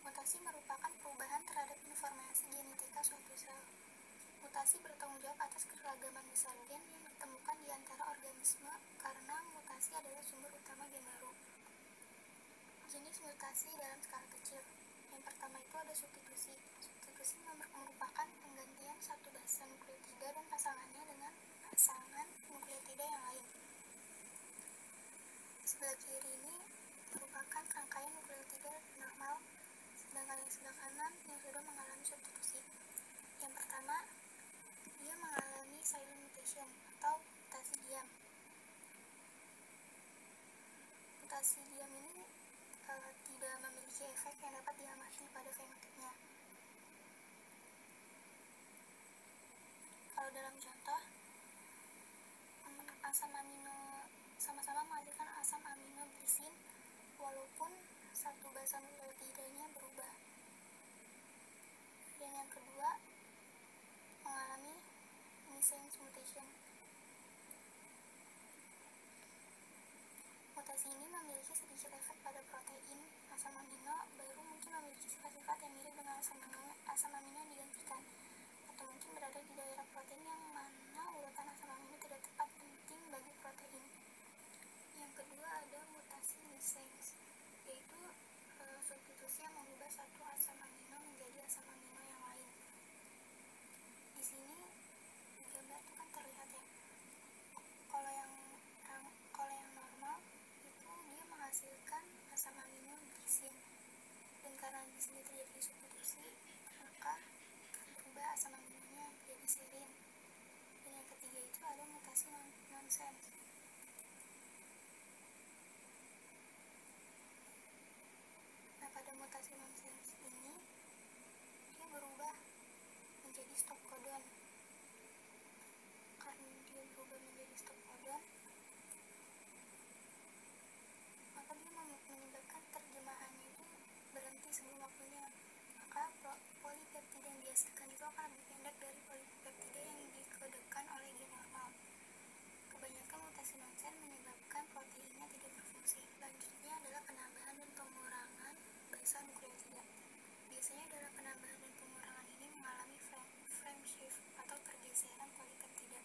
Mutasi merupakan perubahan terhadap informasi genetika suatu sel. Mutasi bertanggung jawab atas keragaman besar gen yang ditemukan di antara organisme karena mutasi adalah sumber utama gen baru. Jenis mutasi dalam skala kecil. Yang pertama itu ada substitusi. Substitusi merupakan penggantian satu basa nukleotida dan pasangannya dengan pasangan nukleotida yang lain. Sebelah kiri ini merupakan rangkaian nukleotida normal, sedangkan yang sebelah kanan yang sudah mengalami substitusi. Yang pertama, dia mengalami silent mutation atau mutasi diam. Mutasi diam ini tidak memiliki efek yang dapat diamati pada fenotipnya. Kalau dalam contoh, asam amino sama-sama menghasilkan asam amino glisin walaupun satu basa nukleotidanya berubah. Dan yang kedua, mengalami missense mutation. Mutasi ini memiliki sedikit efek pada protein asam amino, baru mungkin memiliki sifat-sifat yang mirip dengan asam amino yang digantikan, atau mungkin berada di daerah protein yang mana urutan asam amino tidak tepat penting bagi protein. Yang kedua ada mutasi missense, yaitu substitusi yang mengubah satu asam amino menjadi asam amino yang lain. Di sini di gambar itu kan terlihat ya, kalau yang normal itu dia menghasilkan asam amino glisin, dan karena di sini terjadi substitusi maka berubah asam aminonya menjadi serin. Dan yang ketiga itu ada mutasi nonsense. Nah, pada mutasi nonsense ini dia berubah menjadi stop codon. Karena dia berubah menjadi stop codon, maka dia menyebabkan terjemahannya itu berhenti sebelum waktunya. Maka polipeptida yang dihasilkan itu akan lebih pendek dari polipeptida yang dikodekan oleh gen normal. Kebanyakan mutasi nonsense menyebabkan proteinnya tidak berfungsi. Selanjutnya adalah penambahan dan pengurangan basa nukleotida. Biasanya dalam penambahan dan pengurangan ini mengalami frame shift atau pergeseran polipeptida.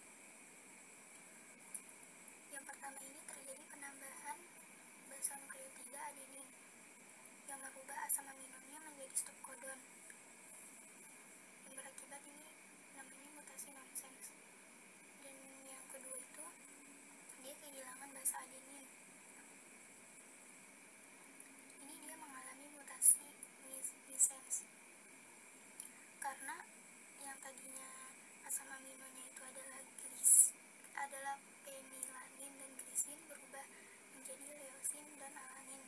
Yang pertama ini terjadi penambahan basa nukleotida adenin yang merubah asam aminonya menjadi stop codon, yang berakibat ini namanya mutasi nonsense. Dan yang kedua itu dia kehilangan basa adenin. Ini dia mengalami mutasi missense. adenosine berubah menjadi leusin dan alanin.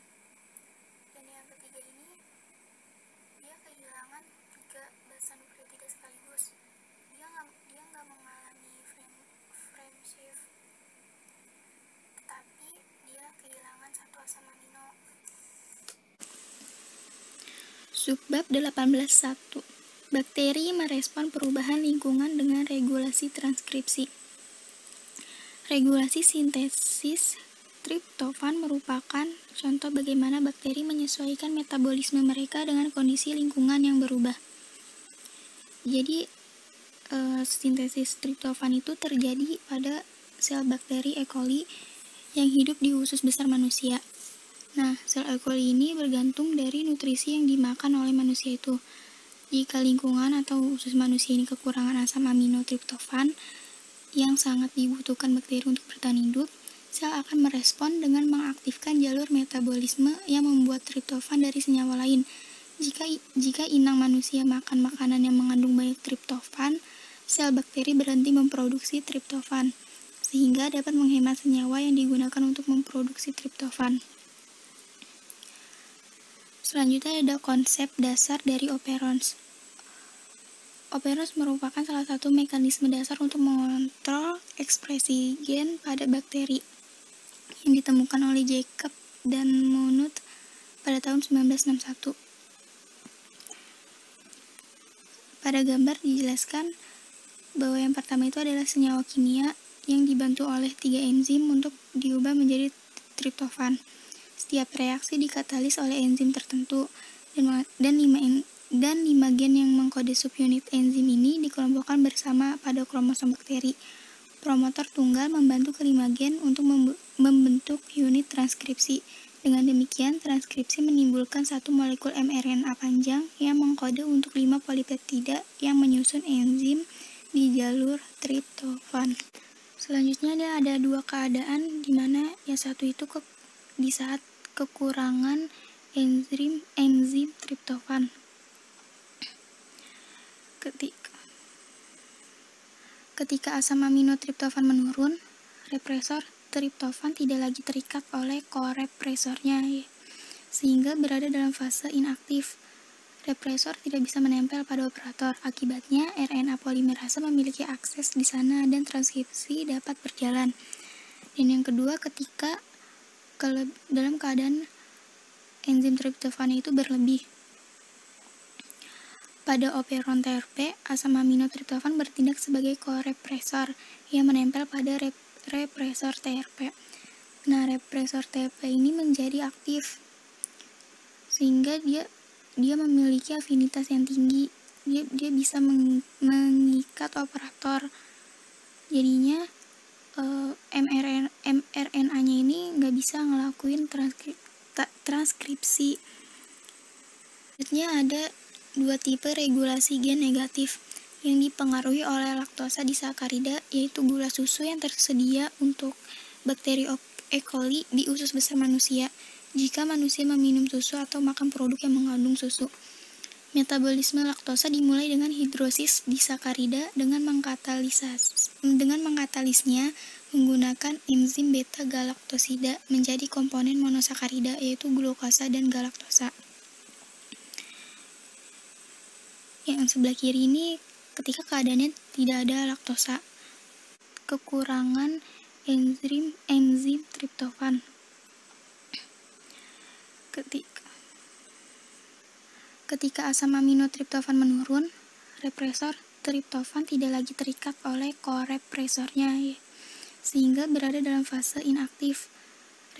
Dan yang ketiga ini, dia kehilangan 3 basa nukleotida sekaligus. Dia nggak mengalami frame shift, tetapi dia kehilangan 1 asam amino. Subbab 18.1. Bakteri merespon perubahan lingkungan dengan regulasi transkripsi. Regulasi sintesis triptofan merupakan contoh bagaimana bakteri menyesuaikan metabolisme mereka dengan kondisi lingkungan yang berubah. Jadi, sintesis triptofan itu terjadi pada sel bakteri E. coli yang hidup di usus besar manusia. Nah, sel E. coli ini bergantung dari nutrisi yang dimakan oleh manusia itu. Jika lingkungan atau usus manusia ini kekurangan asam amino triptofan yang sangat dibutuhkan bakteri untuk bertahan hidup, sel akan merespon dengan mengaktifkan jalur metabolisme yang membuat triptofan dari senyawa lain. Jika inang manusia makan makanan yang mengandung banyak triptofan, sel bakteri berhenti memproduksi triptofan, sehingga dapat menghemat senyawa yang digunakan untuk memproduksi triptofan. Selanjutnya ada konsep dasar dari operons. Operons merupakan salah satu mekanisme dasar untuk mengontrol ekspresi gen pada bakteri yang ditemukan oleh Jacob dan Monod pada tahun 1961. Pada gambar dijelaskan bahwa yang pertama itu adalah senyawa kimia yang dibantu oleh 3 enzim untuk diubah menjadi triptofan. Setiap reaksi dikatalis oleh enzim tertentu, dan 5 gen yang mengkode subunit enzim ini dikelompokkan bersama pada kromosom bakteri. Promotor tunggal membantu ke-5 gen untuk membentuk unit transkripsi. Dengan demikian, transkripsi menimbulkan satu molekul mRNA panjang yang mengkode untuk 5 polipeptida yang menyusun enzim di jalur triptofan. Selanjutnya ada 2 keadaan di mana yang satu itu di saat kekurangan enzim triptofan. Ketika asam amino triptofan menurun, represor triptofan tidak lagi terikat oleh korepresornya, sehingga berada dalam fase inaktif. Represor tidak bisa menempel pada operator. Akibatnya, RNA polimerase memiliki akses di sana dan transkripsi dapat berjalan. Dan yang kedua, ketika dalam keadaan enzim triptofan itu berlebih. Pada operon TRP, asam amino triptofan bertindak sebagai korepresor yang menempel pada represor TRP. Nah, represor TRP ini menjadi aktif sehingga dia memiliki afinitas yang tinggi. Dia bisa mengikat operator. Jadinya mRNA-nya ini nggak bisa ngelakuin transkripsi. Selanjutnya ada 2 tipe regulasi gen negatif yang dipengaruhi oleh laktosa disakarida, yaitu gula susu yang tersedia untuk bakteri E. coli di usus besar manusia jika manusia meminum susu atau makan produk yang mengandung susu. Metabolisme laktosa dimulai dengan hidrosis disakarida dengan mengkatalisnya menggunakan enzim beta galaktosida menjadi komponen monosakarida, yaitu glukosa dan galaktosa. Yang sebelah kiri ini ketika keadaannya tidak ada laktosa, kekurangan enzim triptofan. Ketika asam amino triptofan menurun, represor triptofan tidak lagi terikat oleh korepresornya, sehingga berada dalam fase inaktif.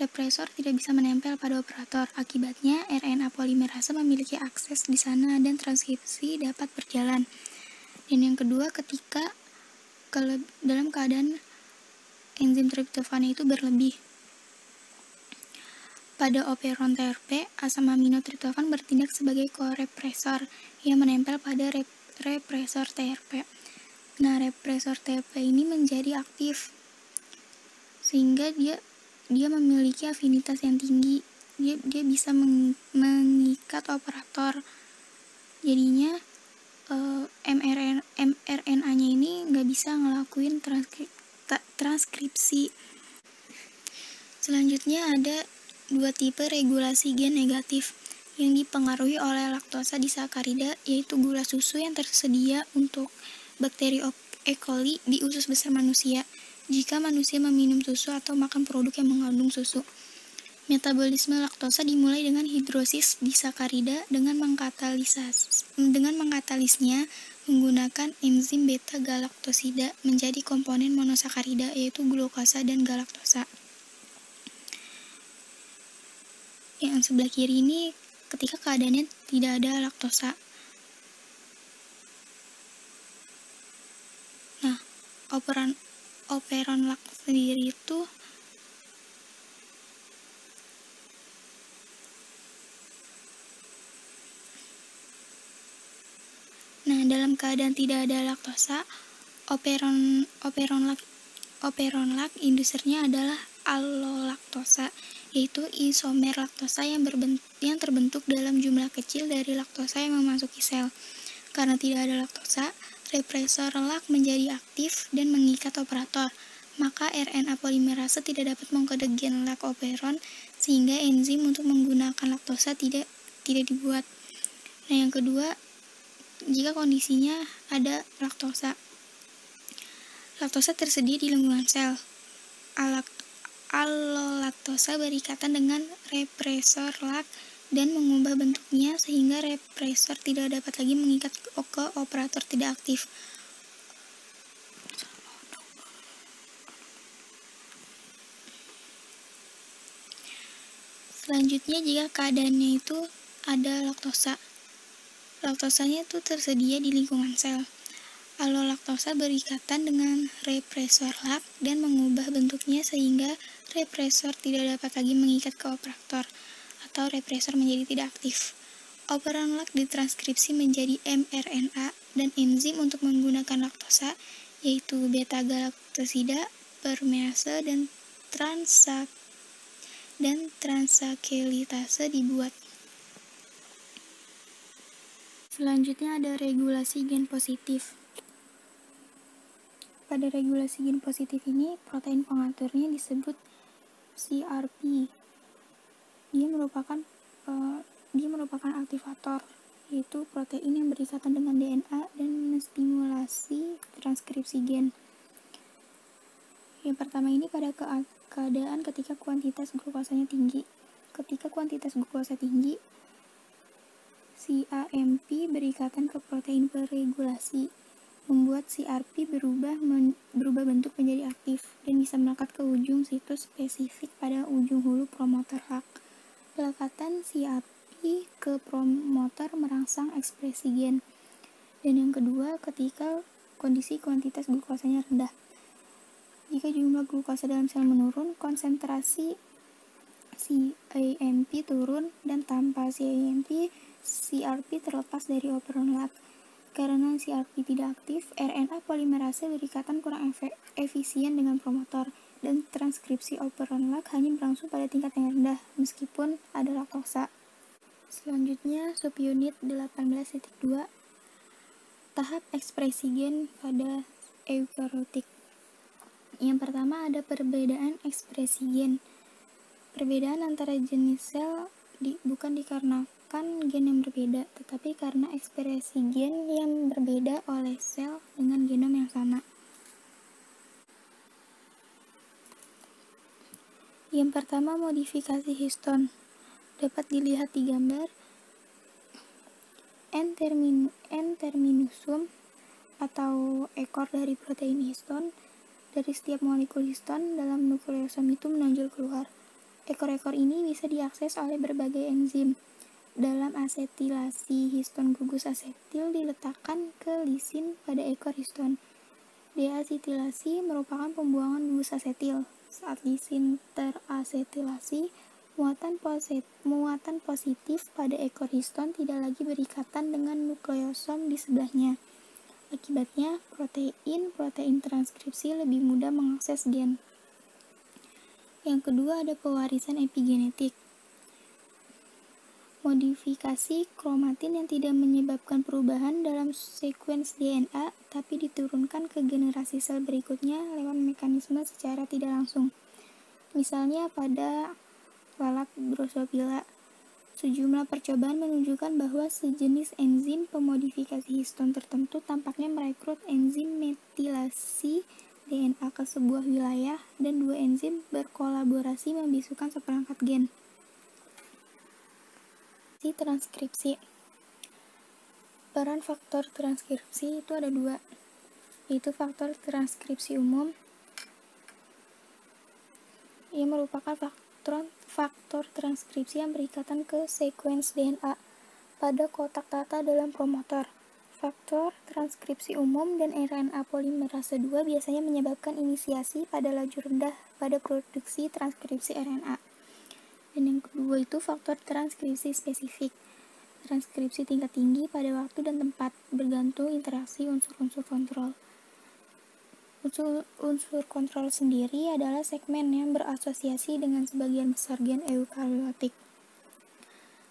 Represor tidak bisa menempel pada operator. Akibatnya, RNA polimerase memiliki akses di sana dan transkripsi dapat berjalan. Dan yang kedua, ketika dalam keadaan enzim triptofan itu berlebih. Pada operon TRP, asam amino triptofan bertindak sebagai korepresor yang menempel pada represor TRP. Nah, represor TRP ini menjadi aktif sehingga dia memiliki afinitas yang tinggi. Dia bisa mengikat operator. Jadinya mRNA-nya ini nggak bisa ngelakuin transkripsi. Selanjutnya ada dua tipe regulasi gen negatif yang dipengaruhi oleh laktosa disakarida, yaitu gula susu yang tersedia untuk bakteri E. coli di usus besar manusia jika manusia meminum susu atau makan produk yang mengandung susu. Metabolisme laktosa dimulai dengan hidrosis disakarida dengan mengkatalisnya menggunakan enzim beta-galaktosida menjadi komponen monosakarida, yaitu glukosa dan galaktosa. Yang sebelah kiri ini ketika keadaannya tidak ada laktosa. Nah, operon lak sendiri itu dalam keadaan tidak ada laktosa, operon lak indusernya adalah allolaktosa, yaitu isomer laktosa yang terbentuk dalam jumlah kecil dari laktosa yang memasuki sel. Karena tidak ada laktosa, represor lak menjadi aktif dan mengikat operator, maka RNA polimerase tidak dapat mengkode gen lak operon sehingga enzim untuk menggunakan laktosa tidak dibuat. Nah, yang kedua, jika kondisinya ada laktosa. Laktosa tersedia di lingkungan sel. Allolaktosa berikatan dengan represor lak dan mengubah bentuknya sehingga represor tidak dapat lagi mengikat ke operator tidak aktif. Selanjutnya, jika keadaannya itu ada laktosa. Laktosanya itu tersedia di lingkungan sel. Allolaktosa berikatan dengan represor lak dan mengubah bentuknya sehingga represor tidak dapat lagi mengikat ke operator atau represor menjadi tidak aktif. Operon lak ditranskripsi menjadi mRNA dan enzim untuk menggunakan laktosa, yaitu beta-galaktosida, permease, dan transakelitase dibuat. Selanjutnya ada regulasi gen positif. Pada regulasi gen positif ini, protein pengaturnya disebut CRP. Dia merupakan aktivator, yaitu protein yang berikatan dengan DNA dan menstimulasi transkripsi gen. Yang pertama ini pada keadaan ketika kuantitas glukosanya tinggi. Ketika kuantitas glukosa tinggi, CAMP berikatan ke protein peregulasi, membuat CRP berubah bentuk menjadi aktif dan bisa melekat ke ujung situs spesifik pada ujung hulu promotor lak. Pelekatan CRP ke promotor merangsang ekspresi gen. Dan yang kedua, ketika kondisi kuantitas glukosanya rendah. Jika jumlah glukosa dalam sel menurun, konsentrasi CAMP turun, dan tanpa CAMP, CRP terlepas dari operon lak. Karena CRP tidak aktif, RNA polimerase berikatan kurang efisien dengan promotor, dan transkripsi operon lak hanya berlangsung pada tingkat yang rendah, meskipun ada laktosa. Selanjutnya, subunit 18.2, tahap ekspresi gen pada eukariotik. Yang pertama ada perbedaan ekspresi gen. Perbedaan antara jenis sel bukan dikarenakan gen yang berbeda, tetapi karena ekspresi gen yang berbeda oleh sel dengan genom yang sama. Yang pertama, modifikasi histon. Dapat dilihat di gambar. N-terminusum atau ekor dari protein histon dari setiap molekul histon dalam nukleosom itu menonjol keluar. Ekor-ekor ini bisa diakses oleh berbagai enzim. Dalam asetilasi histon gugus asetil diletakkan ke lisin pada ekor histon. Deasetilasi merupakan pembuangan gugus asetil. Saat lisin terasetilasi, muatan positif pada ekor histon tidak lagi berikatan dengan nukleosom di sebelahnya. Akibatnya, protein transkripsi lebih mudah mengakses gen. Yang kedua ada pewarisan epigenetik. Modifikasi kromatin yang tidak menyebabkan perubahan dalam sekuens DNA, tapi diturunkan ke generasi sel berikutnya lewat mekanisme secara tidak langsung. Misalnya pada lalat Drosophila, sejumlah percobaan menunjukkan bahwa sejenis enzim pemodifikasi histon tertentu tampaknya merekrut enzim metilasi DNA ke sebuah wilayah, dan dua enzim berkolaborasi membisukan seperangkat gen. Transkripsi. Peran faktor transkripsi itu ada dua, yaitu faktor transkripsi umum, yang merupakan faktor transkripsi yang berikatan ke sekuens DNA pada kotak data dalam promotor. Faktor transkripsi umum dan RNA polimerase 2 biasanya menyebabkan inisiasi pada laju rendah pada produksi transkripsi RNA. Dan yang kedua itu faktor transkripsi spesifik. Transkripsi tingkat tinggi pada waktu dan tempat, bergantung interaksi unsur-unsur kontrol. Unsur kontrol sendiri adalah segmen yang berasosiasi dengan sebagian besar gen eukariotik.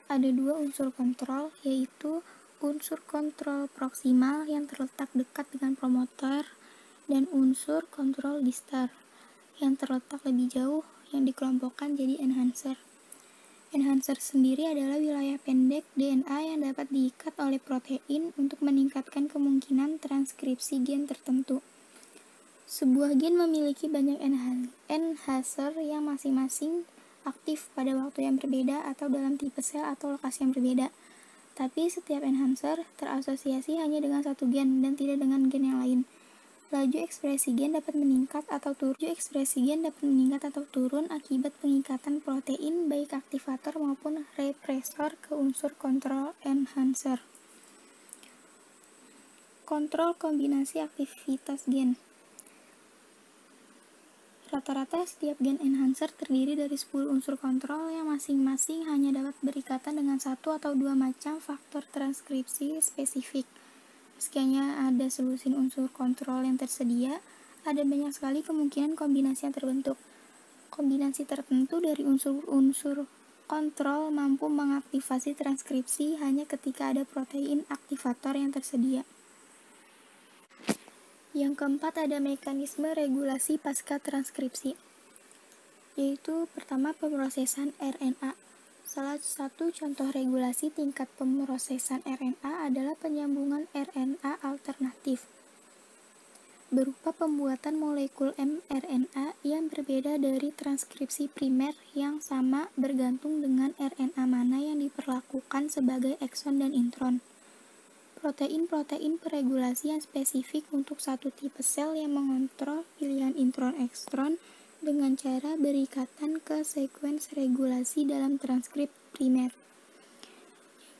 Ada dua unsur kontrol, yaitu unsur kontrol proksimal yang terletak dekat dengan promotor dan unsur kontrol distal yang terletak lebih jauh yang dikelompokkan jadi enhancer. Enhancer sendiri adalah wilayah pendek DNA yang dapat diikat oleh protein untuk meningkatkan kemungkinan transkripsi gen tertentu. Sebuah gen memiliki banyak enhancer yang masing-masing aktif pada waktu yang berbeda atau dalam tipe sel atau lokasi yang berbeda. Tapi setiap enhancer terasosiasi hanya dengan satu gen dan tidak dengan gen yang lain. Laju ekspresi gen dapat meningkat atau turun akibat pengikatan protein baik aktivator maupun represor ke unsur kontrol enhancer. Kontrol kombinasi aktivitas gen. Rata-rata setiap gen enhancer terdiri dari 10 unsur kontrol yang masing-masing hanya dapat berikatan dengan satu atau dua macam faktor transkripsi spesifik. Meski hanya ada selusin unsur kontrol yang tersedia, ada banyak sekali kemungkinan kombinasi yang terbentuk. Kombinasi tertentu dari unsur-unsur kontrol mampu mengaktifasi transkripsi hanya ketika ada protein aktivator yang tersedia. Yang keempat, ada mekanisme regulasi pasca transkripsi, yaitu pertama pemrosesan RNA. Salah satu contoh regulasi tingkat pemrosesan RNA adalah penyambungan RNA alternatif, berupa pembuatan molekul mRNA yang berbeda dari transkripsi primer yang sama bergantung dengan RNA mana yang diperlakukan sebagai ekson dan intron. Protein-protein peregulasi yang spesifik untuk satu tipe sel yang mengontrol pilihan intron-ekstron dengan cara berikatan ke sekuens regulasi dalam transkrip primer.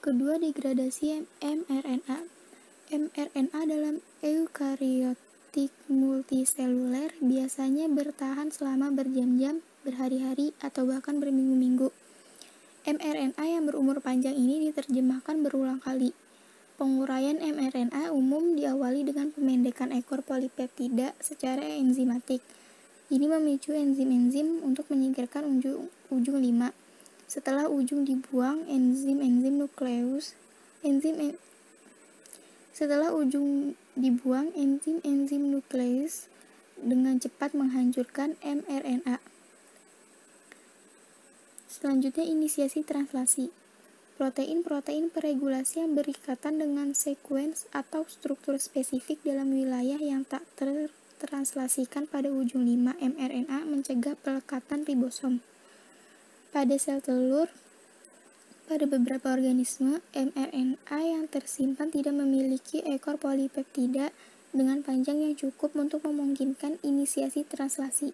Kedua, degradasi mRNA. mRNA dalam eukariotik multiseluler biasanya bertahan selama berjam-jam, berhari-hari, atau bahkan berminggu-minggu. mRNA yang berumur panjang ini diterjemahkan berulang kali. Penguraian mRNA umum diawali dengan pemendekan ekor polipeptida secara enzimatik. Ini memicu enzim-enzim untuk menyingkirkan ujung 5. Setelah ujung dibuang, enzim-enzim nukleus dengan cepat menghancurkan mRNA. Selanjutnya, inisiasi translasi. Protein-protein peregulasi yang berikatan dengan sekuens atau struktur spesifik dalam wilayah yang tak tertranslasikan pada ujung 5 mRNA mencegah pelekatan ribosom. Pada sel telur, pada beberapa organisme, mRNA yang tersimpan tidak memiliki ekor polipeptida dengan panjang yang cukup untuk memungkinkan inisiasi translasi.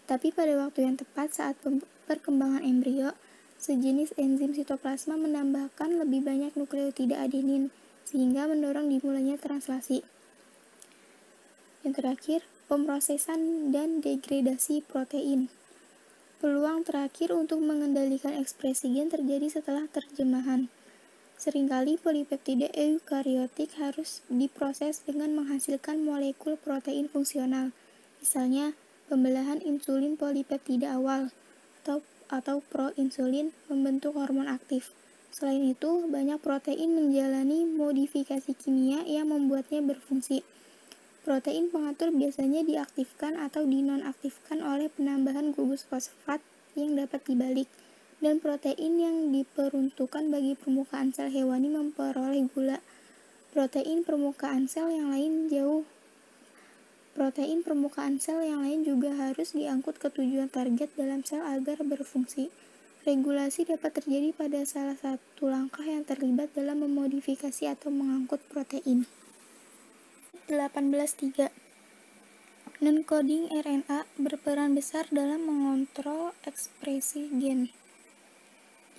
Tapi pada waktu yang tepat saat perkembangan embrio, sejenis enzim sitoplasma menambahkan lebih banyak nukleotida adenin, sehingga mendorong dimulainya translasi. Yang terakhir, pemrosesan dan degradasi protein. Peluang terakhir untuk mengendalikan ekspresi gen terjadi setelah terjemahan. Seringkali polipeptida eukariotik harus diproses dengan menghasilkan molekul protein fungsional, misalnya pembelahan insulin polipeptida awal, atau proinsulin membentuk hormon aktif. Selain itu, banyak protein menjalani modifikasi kimia yang membuatnya berfungsi. Protein pengatur biasanya diaktifkan atau dinonaktifkan oleh penambahan gugus fosfat yang dapat dibalik, dan protein yang diperuntukkan bagi permukaan sel hewani memperoleh gula. Protein permukaan sel yang lain juga harus diangkut ke tujuan target dalam sel agar berfungsi. Regulasi dapat terjadi pada salah satu langkah yang terlibat dalam memodifikasi atau mengangkut protein. 18.3. Non-coding RNA berperan besar dalam mengontrol ekspresi gen.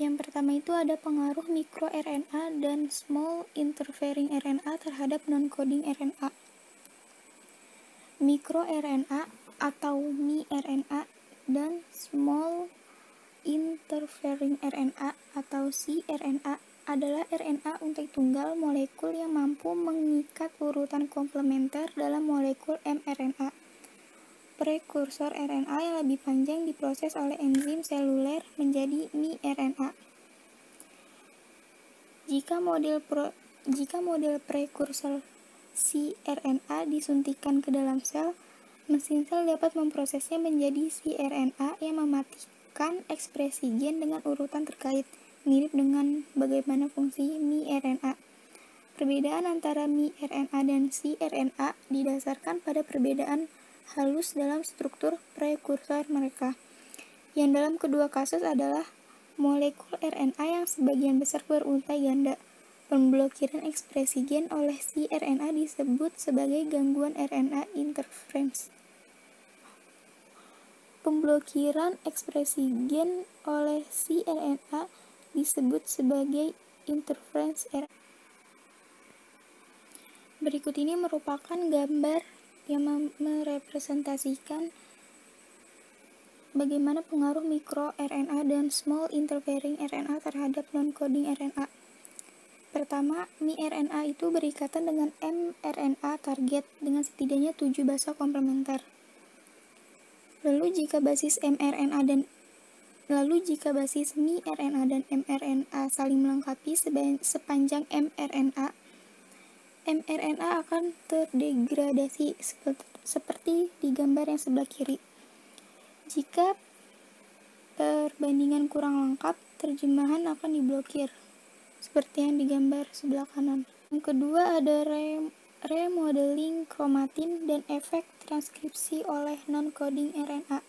Yang pertama itu ada pengaruh mikroRNA dan small interfering RNA terhadap non-coding RNA. MikroRNA atau miRNA dan small interfering RNA atau cRNA adalah RNA untik tunggal molekul yang mampu mengikat urutan komplementer dalam molekul mRNA. Prekursor RNA yang lebih panjang diproses oleh enzim seluler menjadi miRNA. Jika model prekursor cRNA disuntikkan ke dalam sel, mesin sel dapat memprosesnya menjadi cRNA yang mematikan ekspresi gen dengan urutan terkait, mirip dengan bagaimana fungsi miRNA. Perbedaan antara miRNA dan cRNA didasarkan pada perbedaan halus dalam struktur prekursor mereka, yang dalam kedua kasus adalah molekul RNA yang sebagian besar beruntai ganda. Pemblokiran ekspresi gen oleh cRNA disebut sebagai gangguan RNA interference. Pemblokiran ekspresi gen oleh cRNA disebut sebagai interference RNA. Berikut ini merupakan gambar yang merepresentasikan bagaimana pengaruh mikroRNA dan small interfering RNA terhadap non-coding RNA. Pertama, miRNA itu berikatan dengan mRNA target dengan setidaknya 7 basa komplementer. Lalu jika basis miRNA dan mRNA saling melengkapi sepanjang mRNA akan terdegradasi seperti di gambar yang sebelah kiri. Jika perbandingan kurang lengkap, terjemahan akan diblokir, seperti yang digambar sebelah kanan. Yang kedua ada remodeling kromatin dan efek transkripsi oleh non-coding RNA.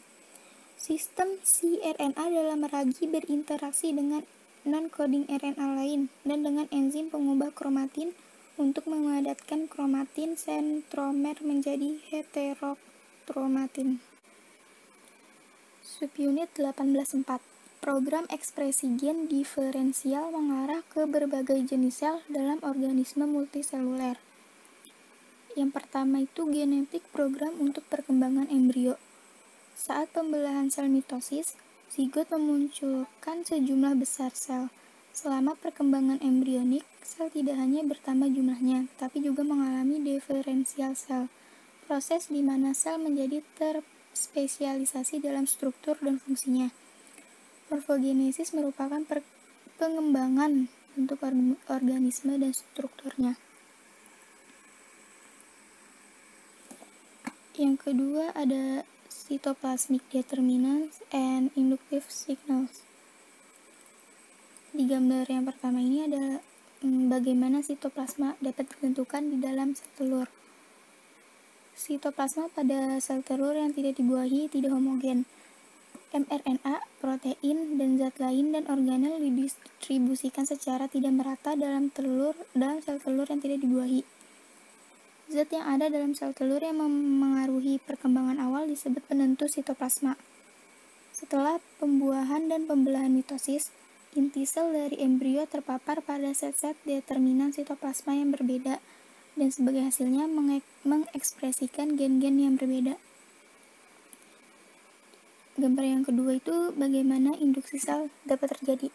Sistem cRNA dalam ragi berinteraksi dengan non-coding RNA lain dan dengan enzim pengubah kromatin untuk memadatkan kromatin sentromer menjadi heterochromatin. Subunit 18.4. Program ekspresi gen diferensial mengarah ke berbagai jenis sel dalam organisme multiseluler. Yang pertama itu genetik program untuk perkembangan embrio. Saat pembelahan sel mitosis, zigot memunculkan sejumlah besar sel. Selama perkembangan embrionik, sel tidak hanya bertambah jumlahnya, tapi juga mengalami diferensial sel, proses di mana sel menjadi terspesialisasi dalam struktur dan fungsinya. Morfogenesis merupakan pengembangan bentuk organisme dan strukturnya. Yang kedua ada cytoplasmic determinants and inductive signals. Di gambar yang pertama ini ada bagaimana sitoplasma dapat ditentukan di dalam sel telur. Sitoplasma pada sel telur yang tidak dibuahi tidak homogen. mRNA, protein, dan zat lain dan organel didistribusikan secara tidak merata dalam sel telur yang tidak dibuahi. Zat yang ada dalam sel telur yang memengaruhi perkembangan awal disebut penentu sitoplasma. Setelah pembuahan dan pembelahan mitosis, inti sel dari embrio terpapar pada set-set determinan sitoplasma yang berbeda, dan sebagai hasilnya mengekspresikan gen-gen yang berbeda. Gambar yang kedua itu bagaimana induksi sel dapat terjadi.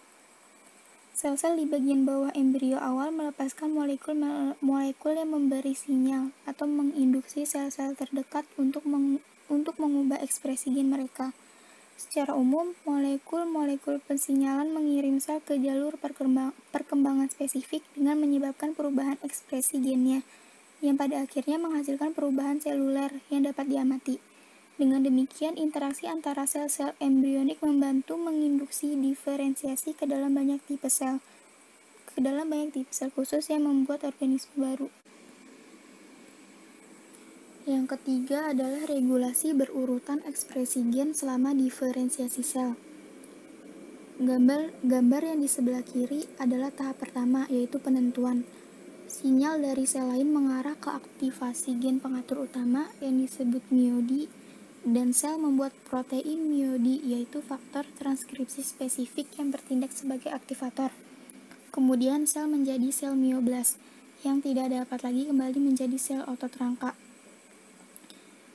Sel-sel di bagian bawah embrio awal melepaskan molekul yang memberi sinyal atau menginduksi sel-sel terdekat untuk mengubah ekspresi gen mereka. Secara umum, molekul-molekul pensinyalan mengirim sel ke jalur perkembangan spesifik dengan menyebabkan perubahan ekspresi gennya, yang pada akhirnya menghasilkan perubahan seluler yang dapat diamati. Dengan demikian, interaksi antara sel-sel embrionik membantu menginduksi diferensiasi ke dalam banyak tipe sel khusus yang membuat organisme baru. Yang ketiga adalah regulasi berurutan ekspresi gen selama diferensiasi sel. Gambar yang di sebelah kiri adalah tahap pertama, yaitu penentuan. Sinyal dari sel lain mengarah ke aktivasi gen pengatur utama yang disebut miyodi, dan sel membuat protein miyodi, yaitu faktor transkripsi spesifik yang bertindak sebagai aktivator. Kemudian sel menjadi sel mioblas, yang tidak dapat lagi kembali menjadi sel otot rangka.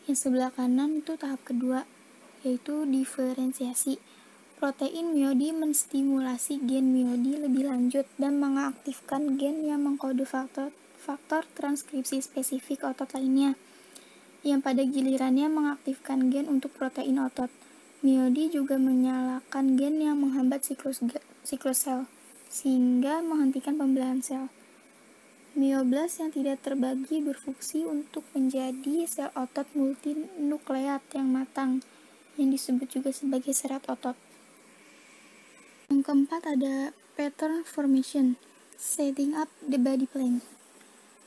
Yang sebelah kanan itu tahap kedua, yaitu diferensiasi. Protein miyodi menstimulasi gen miyodi lebih lanjut dan mengaktifkan gen yang mengkode faktor transkripsi spesifik otot lainnya, yang pada gilirannya mengaktifkan gen untuk protein otot. Miyodi juga menyalakan gen yang menghambat siklus sel, sehingga menghentikan pembelahan sel. Mioblas yang tidak terbagi berfungsi untuk menjadi sel otot multinukleat yang matang, yang disebut juga sebagai serat otot. Yang keempat ada pattern formation, setting up the body plan.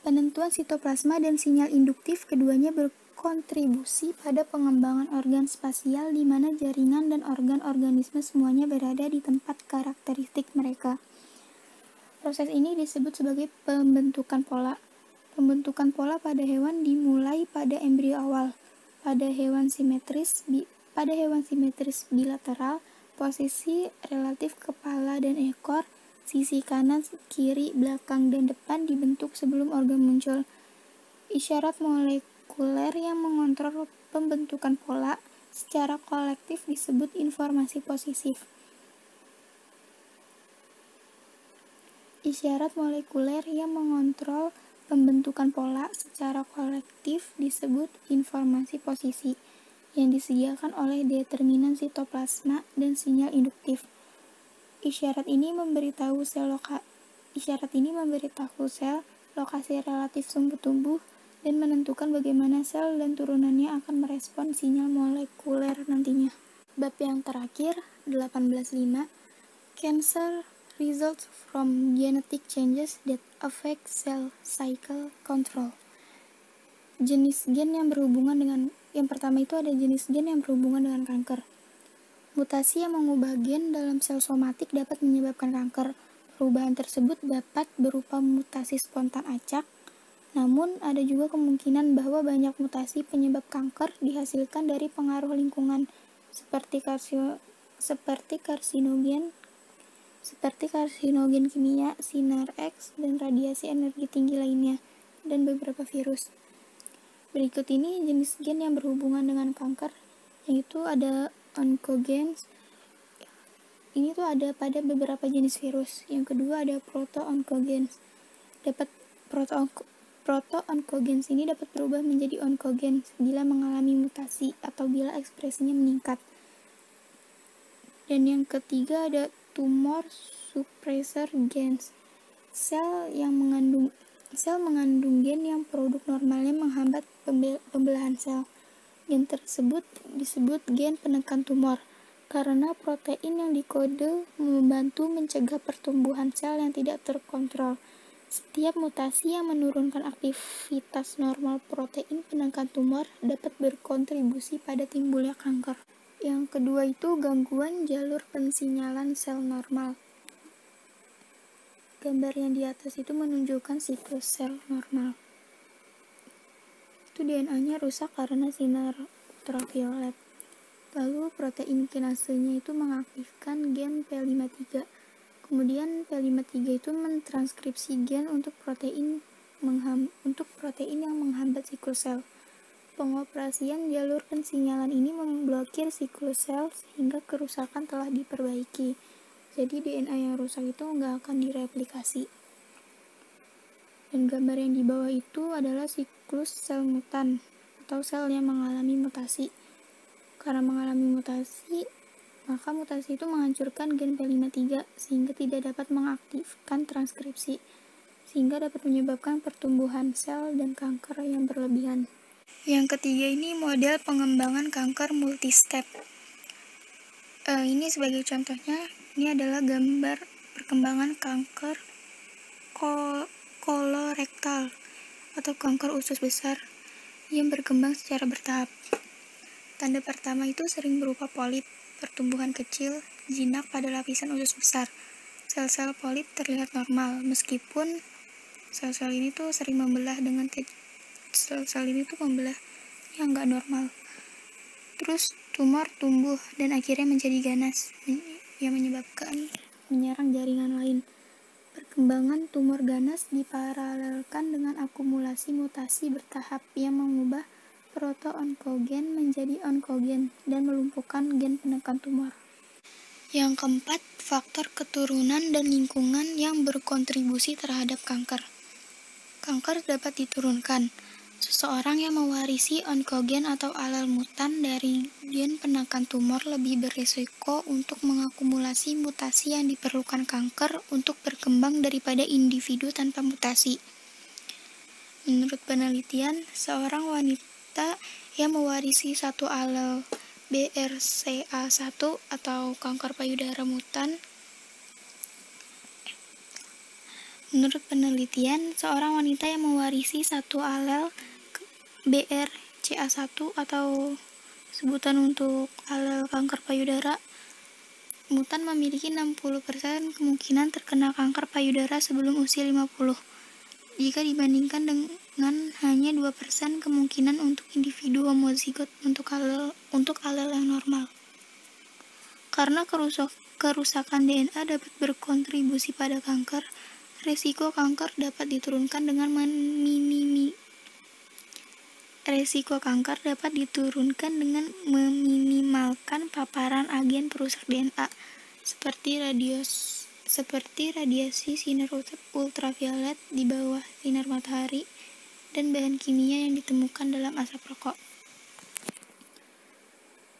Penentuan sitoplasma dan sinyal induktif keduanya berkontribusi pada pengembangan organ spasial di mana jaringan dan organ organisme semuanya berada di tempat karakteristik mereka. Proses ini disebut sebagai pembentukan pola. Pembentukan pola pada hewan dimulai pada embrio awal. Pada hewan simetris bilateral, posisi relatif kepala dan ekor, sisi kanan, kiri, belakang, dan depan dibentuk sebelum organ muncul. Isyarat molekuler yang mengontrol pembentukan pola secara kolektif disebut informasi posisif. Isyarat molekuler yang mengontrol pembentukan pola secara kolektif disebut informasi posisi, yang disediakan oleh determinan sitoplasma dan sinyal induktif. Isyarat ini memberitahu sel lokasi relatif sumbu tubuh dan menentukan bagaimana sel dan turunannya akan merespon sinyal molekuler nantinya. Bab yang terakhir, 18.5, Cancer results from genetic changes that affect cell cycle control. Jenis gen yang berhubungan dengan yang pertama itu ada jenis gen yang berhubungan dengan kanker. Mutasi yang mengubah gen dalam sel somatik dapat menyebabkan kanker. Perubahan tersebut dapat berupa mutasi spontan acak, namun ada juga kemungkinan bahwa banyak mutasi penyebab kanker dihasilkan dari pengaruh lingkungan seperti karsinogen kimia, sinar X, dan radiasi energi tinggi lainnya, dan beberapa virus. Berikut ini jenis gen yang berhubungan dengan kanker, yaitu ada oncogenes. Ini tuh ada pada beberapa jenis virus. Yang kedua ada proto-oncogenes. Proto-oncogenes ini dapat berubah menjadi oncogenes bila mengalami mutasi atau bila ekspresinya meningkat. Dan yang ketiga ada tumor suppressor genes. Sel mengandung gen yang produk normalnya menghambat pembelahan sel. Gen tersebut disebut gen penekan tumor, karena protein yang dikode membantu mencegah pertumbuhan sel yang tidak terkontrol. Setiap mutasi yang menurunkan aktivitas normal protein penekan tumor dapat berkontribusi pada timbulnya kanker. Yang kedua itu gangguan jalur pensinyalan sel normal. Gambar yang di atas itu menunjukkan siklus sel normal. Itu DNA-nya rusak karena sinar ultraviolet. Lalu protein kinasenya itu mengaktifkan gen P53. Kemudian P53 itu mentranskripsi gen untuk protein yang menghambat siklus sel. Pengoperasian jalur pensinyalan ini memblokir siklus sel sehingga kerusakan telah diperbaiki. Jadi DNA yang rusak itu nggak akan direplikasi. Dan gambar yang di bawah itu adalah siklus sel mutan atau sel yang mengalami mutasi. Karena mengalami mutasi, maka mutasi itu menghancurkan gen P53 sehingga tidak dapat mengaktifkan transkripsi. sehingga dapat menyebabkan pertumbuhan sel dan kanker yang berlebihan. Yang ketiga ini model pengembangan kanker multistep. Ini sebagai contohnya, ini adalah gambar perkembangan kanker kolorektal atau kanker usus besar yang berkembang secara bertahap. Tanda pertama itu sering berupa polip, pertumbuhan kecil, jinak pada lapisan usus besar. Sel-sel polip terlihat normal, meskipun sel-sel ini tuh sering membelah dengan sel-sel ini tuh membelah yang nggak normal. Terus tumor tumbuh dan akhirnya menjadi ganas, yang menyebabkan menyerang jaringan lain. Perkembangan tumor ganas diparalelkan dengan akumulasi mutasi bertahap yang mengubah proto-onkogen menjadi onkogen dan melumpuhkan gen penekan tumor. Yang keempat, faktor keturunan dan lingkungan yang berkontribusi terhadap kanker. Kanker dapat diturunkan. Seseorang yang mewarisi onkogen atau alel mutan dari gen penekan tumor lebih berisiko untuk mengakumulasi mutasi yang diperlukan kanker untuk berkembang daripada individu tanpa mutasi. Menurut penelitian, seorang wanita yang mewarisi satu alel BRCA1 atau kanker payudara mutan. Menurut penelitian, seorang wanita yang mewarisi satu alel BRCA1 atau sebutan untuk alel kanker payudara mutan memiliki 60% kemungkinan terkena kanker payudara sebelum usia 50, jika dibandingkan dengan hanya 2% kemungkinan untuk individu homozigot untuk alel yang normal. Karena kerusakan DNA dapat berkontribusi pada kanker, risiko kanker dapat diturunkan dengan meminimalkan paparan agen perusak DNA seperti radiasi sinar ultraviolet di bawah sinar matahari dan bahan kimia yang ditemukan dalam asap rokok.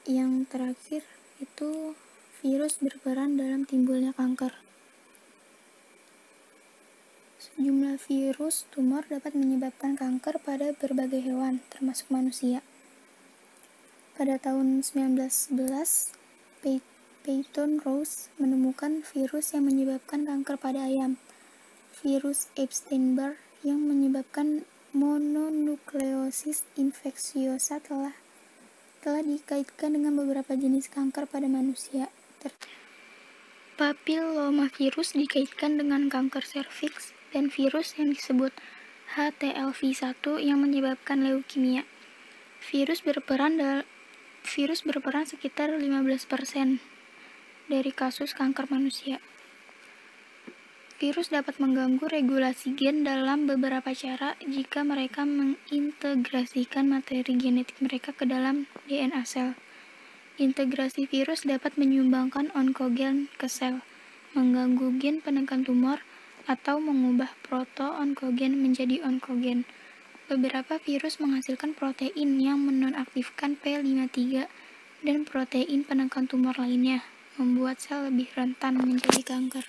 Yang terakhir itu virus berperan dalam timbulnya kanker. Sejumlah virus tumor dapat menyebabkan kanker pada berbagai hewan, termasuk manusia. Pada tahun 1911, Peyton Rose menemukan virus yang menyebabkan kanker pada ayam. Virus Epstein-Barr yang menyebabkan mononukleosis infeksiosa telah dikaitkan dengan beberapa jenis kanker pada manusia. Papillomavirus dikaitkan dengan kanker serviks dan virus yang disebut HTLV1 yang menyebabkan leukemia. Virus berperan sekitar 15% dari kasus kanker manusia. Virus dapat mengganggu regulasi gen dalam beberapa cara jika mereka mengintegrasikan materi genetik mereka ke dalam DNA sel. Integrasi virus dapat menyumbangkan onkogen ke sel, mengganggu gen penekan tumor, atau mengubah proto-onkogen menjadi onkogen. Beberapa virus menghasilkan protein yang menonaktifkan P53 dan protein penekan tumor lainnya, membuat sel lebih rentan menjadi kanker.